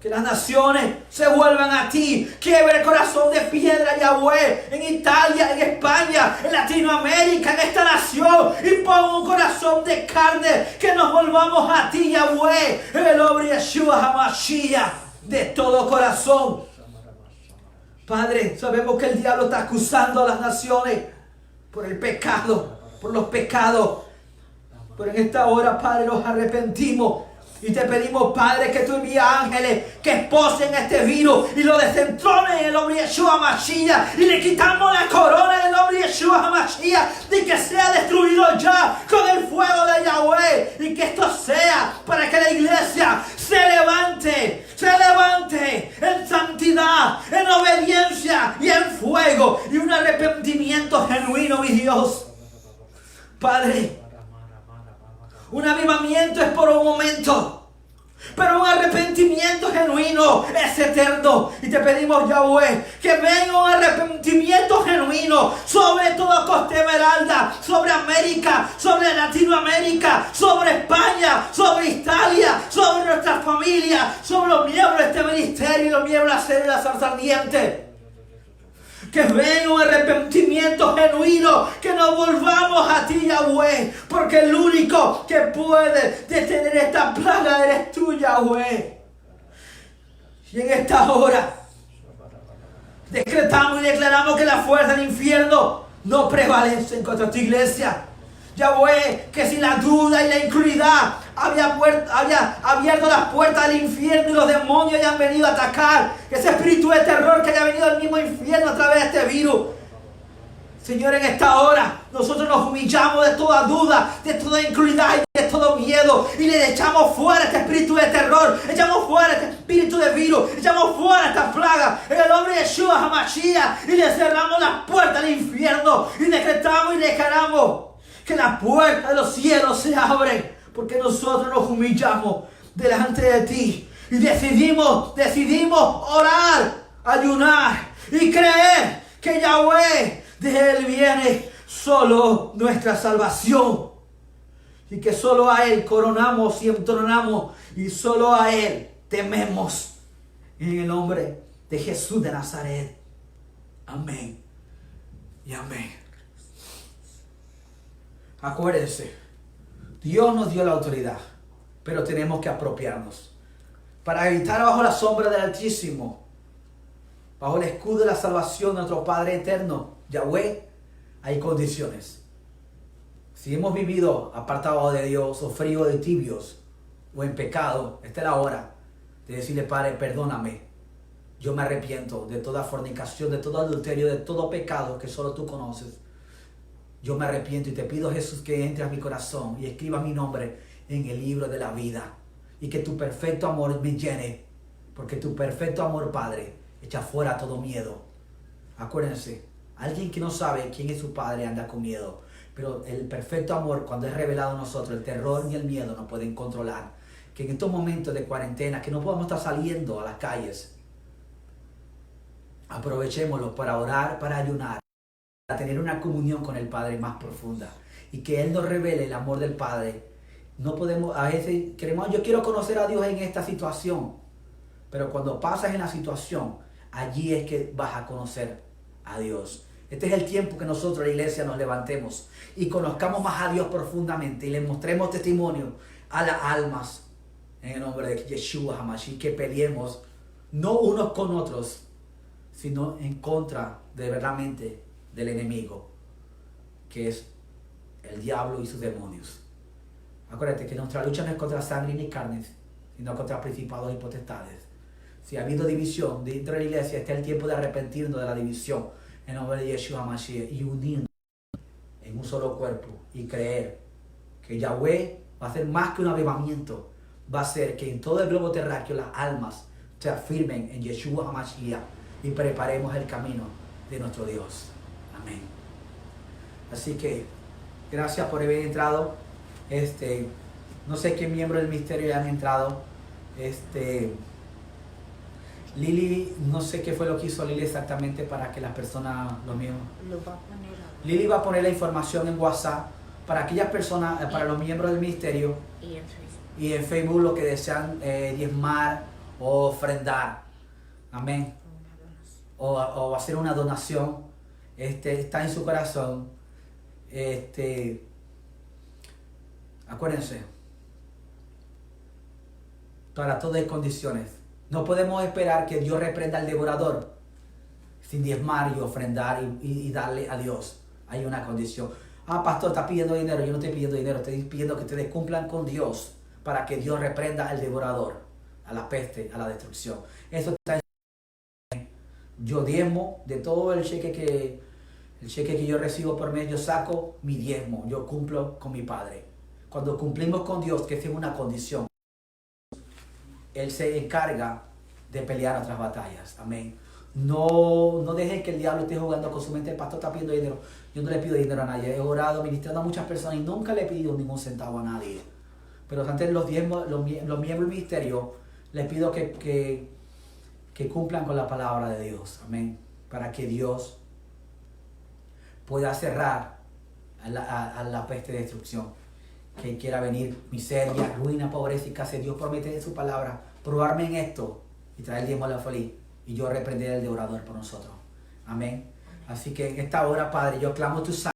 Que las naciones se vuelvan a ti. Quiebre el corazón de piedra, Yahweh, en Italia, en España, en Latinoamérica, en esta nación. Y pon un corazón de carne. Que nos volvamos a ti, Yahweh, en el nombre de Yeshua HaMashiach, de todo corazón. Padre, sabemos que el diablo está acusando a las naciones por el pecado, por los pecados. Pero en esta hora, Padre, nos arrepentimos. Y te pedimos, Padre, que tú envíes ángeles que esposen este virus y lo desentronen en el nombre de Yeshua HaMashiach. Y le quitamos la corona en el nombre de Yeshua HaMashiach. Y que sea destruido ya con el fuego de Yahweh. Y que esto sea para que la iglesia se levante en santidad, en obediencia y en fuego. Y un arrepentimiento genuino, mi Dios. Padre, un avivamiento es por un momento, pero un arrepentimiento genuino es eterno. Y te pedimos, Yahweh, que venga un arrepentimiento genuino sobre todo Costa Esmeralda, sobre América, sobre Latinoamérica, sobre España, sobre Italia, sobre nuestras familias, sobre los miembros de este ministerio y los miembros de la célula ardiente. Que venga un arrepentimiento genuino, que nos volvamos a ti, Yahweh, porque el único que puede detener esta plaga eres tú, Yahweh. Y en esta hora decretamos y declaramos que la fuerza del infierno no prevalece contra tu iglesia. Yahweh, que si la duda y la incredulidad había abierto las puertas del infierno y los demonios hayan venido a atacar, que ese espíritu de terror que haya venido del mismo infierno a través de este virus, Señor, en esta hora nosotros nos humillamos de toda duda, de toda incredulidad y de todo miedo, y le echamos fuera este espíritu de terror, echamos fuera este espíritu de virus, echamos fuera esta plaga en el nombre de Yeshua HaMashiach, y le cerramos las puertas del infierno y decretamos y declaramos que las puertas de los cielos se abren, porque nosotros nos humillamos delante de ti y decidimos orar, ayunar y creer que Yahweh, de Él viene solo nuestra salvación, y que solo a Él coronamos y entronamos y solo a Él tememos, en el nombre de Jesús de Nazaret. Amén y amén. Acuérdense, Dios nos dio la autoridad, pero tenemos que apropiarnos. Para habitar bajo la sombra del Altísimo, bajo el escudo de la salvación de nuestro Padre eterno, Yahweh, hay condiciones. Si hemos vivido apartados de Dios, o fríos de tibios, o en pecado, esta es la hora de decirle, Padre, perdóname. Yo me arrepiento de toda fornicación, de todo adulterio, de todo pecado que solo tú conoces. Yo me arrepiento y te pido, Jesús, que entres a mi corazón y escriba mi nombre en el libro de la vida. Y que tu perfecto amor me llene. Porque tu perfecto amor, Padre, echa fuera todo miedo. Acuérdense, alguien que no sabe quién es su Padre anda con miedo. Pero el perfecto amor, cuando es revelado a nosotros, el terror ni el miedo no pueden controlar. Que en estos momentos de cuarentena, que no podemos estar saliendo a las calles, aprovechémoslo para orar, para ayunar, a tener una comunión con el Padre más profunda, y que Él nos revele el amor del Padre. No podemos, a veces queremos, yo quiero conocer a Dios en esta situación, pero cuando pasas en la situación, allí es que vas a conocer a Dios. Este es el tiempo que nosotros, la iglesia, nos levantemos y conozcamos más a Dios profundamente y le mostremos testimonio a las almas en el nombre de Yeshua HaMashiach, que peleemos no unos con otros, sino en contra de verdaderamente del enemigo, que es el diablo y sus demonios. Acuérdate que nuestra lucha no es contra sangre ni carne, sino contra principados y potestades. Si ha habido división dentro de la iglesia, este es el tiempo de arrepentirnos de la división en nombre de Yeshua Mashiach y unirnos en un solo cuerpo y creer que Yahweh va a hacer más que un avivamiento, va a hacer que en todo el globo terráqueo las almas se afirmen en Yeshua Mashiach y preparemos el camino de nuestro Dios. Amén. Así que gracias por haber entrado. No sé qué miembros del misterio ya han entrado. Lili, no sé qué fue lo que hizo Lili exactamente para que las personas, los miembros. Lo va a poner ahora. Lili va a poner la información en WhatsApp para aquellas personas, para los miembros del ministerio Y en Facebook. y en Facebook los que desean diezmar o ofrendar. Amén. Una donación. O hacer una donación. Está en su corazón. Acuérdense. Para todo hay condiciones. No podemos esperar que Dios reprenda al devorador sin diezmar y ofrendar y darle a Dios. Hay una condición. Ah, pastor, está pidiendo dinero. Yo no estoy pidiendo dinero. Estoy pidiendo que ustedes cumplan con Dios para que Dios reprenda al devorador, a la peste, a la destrucción. Eso está en... Yo diezmo de todo el cheque que yo recibo por mes. Yo saco mi diezmo. Yo cumplo con mi Padre. Cuando cumplimos con Dios, que es una condición, Él se encarga de pelear otras batallas. Amén. No dejen que el diablo esté jugando con su mente. El pastor está pidiendo dinero. Yo no le pido dinero a nadie. He orado, ministrando a muchas personas y nunca le he pedido ningún centavo a nadie. Pero antes los miembros del ministerio, les pido que cumplan con la palabra de Dios. Amén. Para que Dios pueda cerrar a la peste de destrucción que quiera venir, miseria, ruina, pobreza y escasez. Dios promete en su palabra probarme en esto y traer el diezmo a la feliz y yo reprenderé al devorador por nosotros. Amén. Así que en esta hora, Padre, yo clamo tu sangre.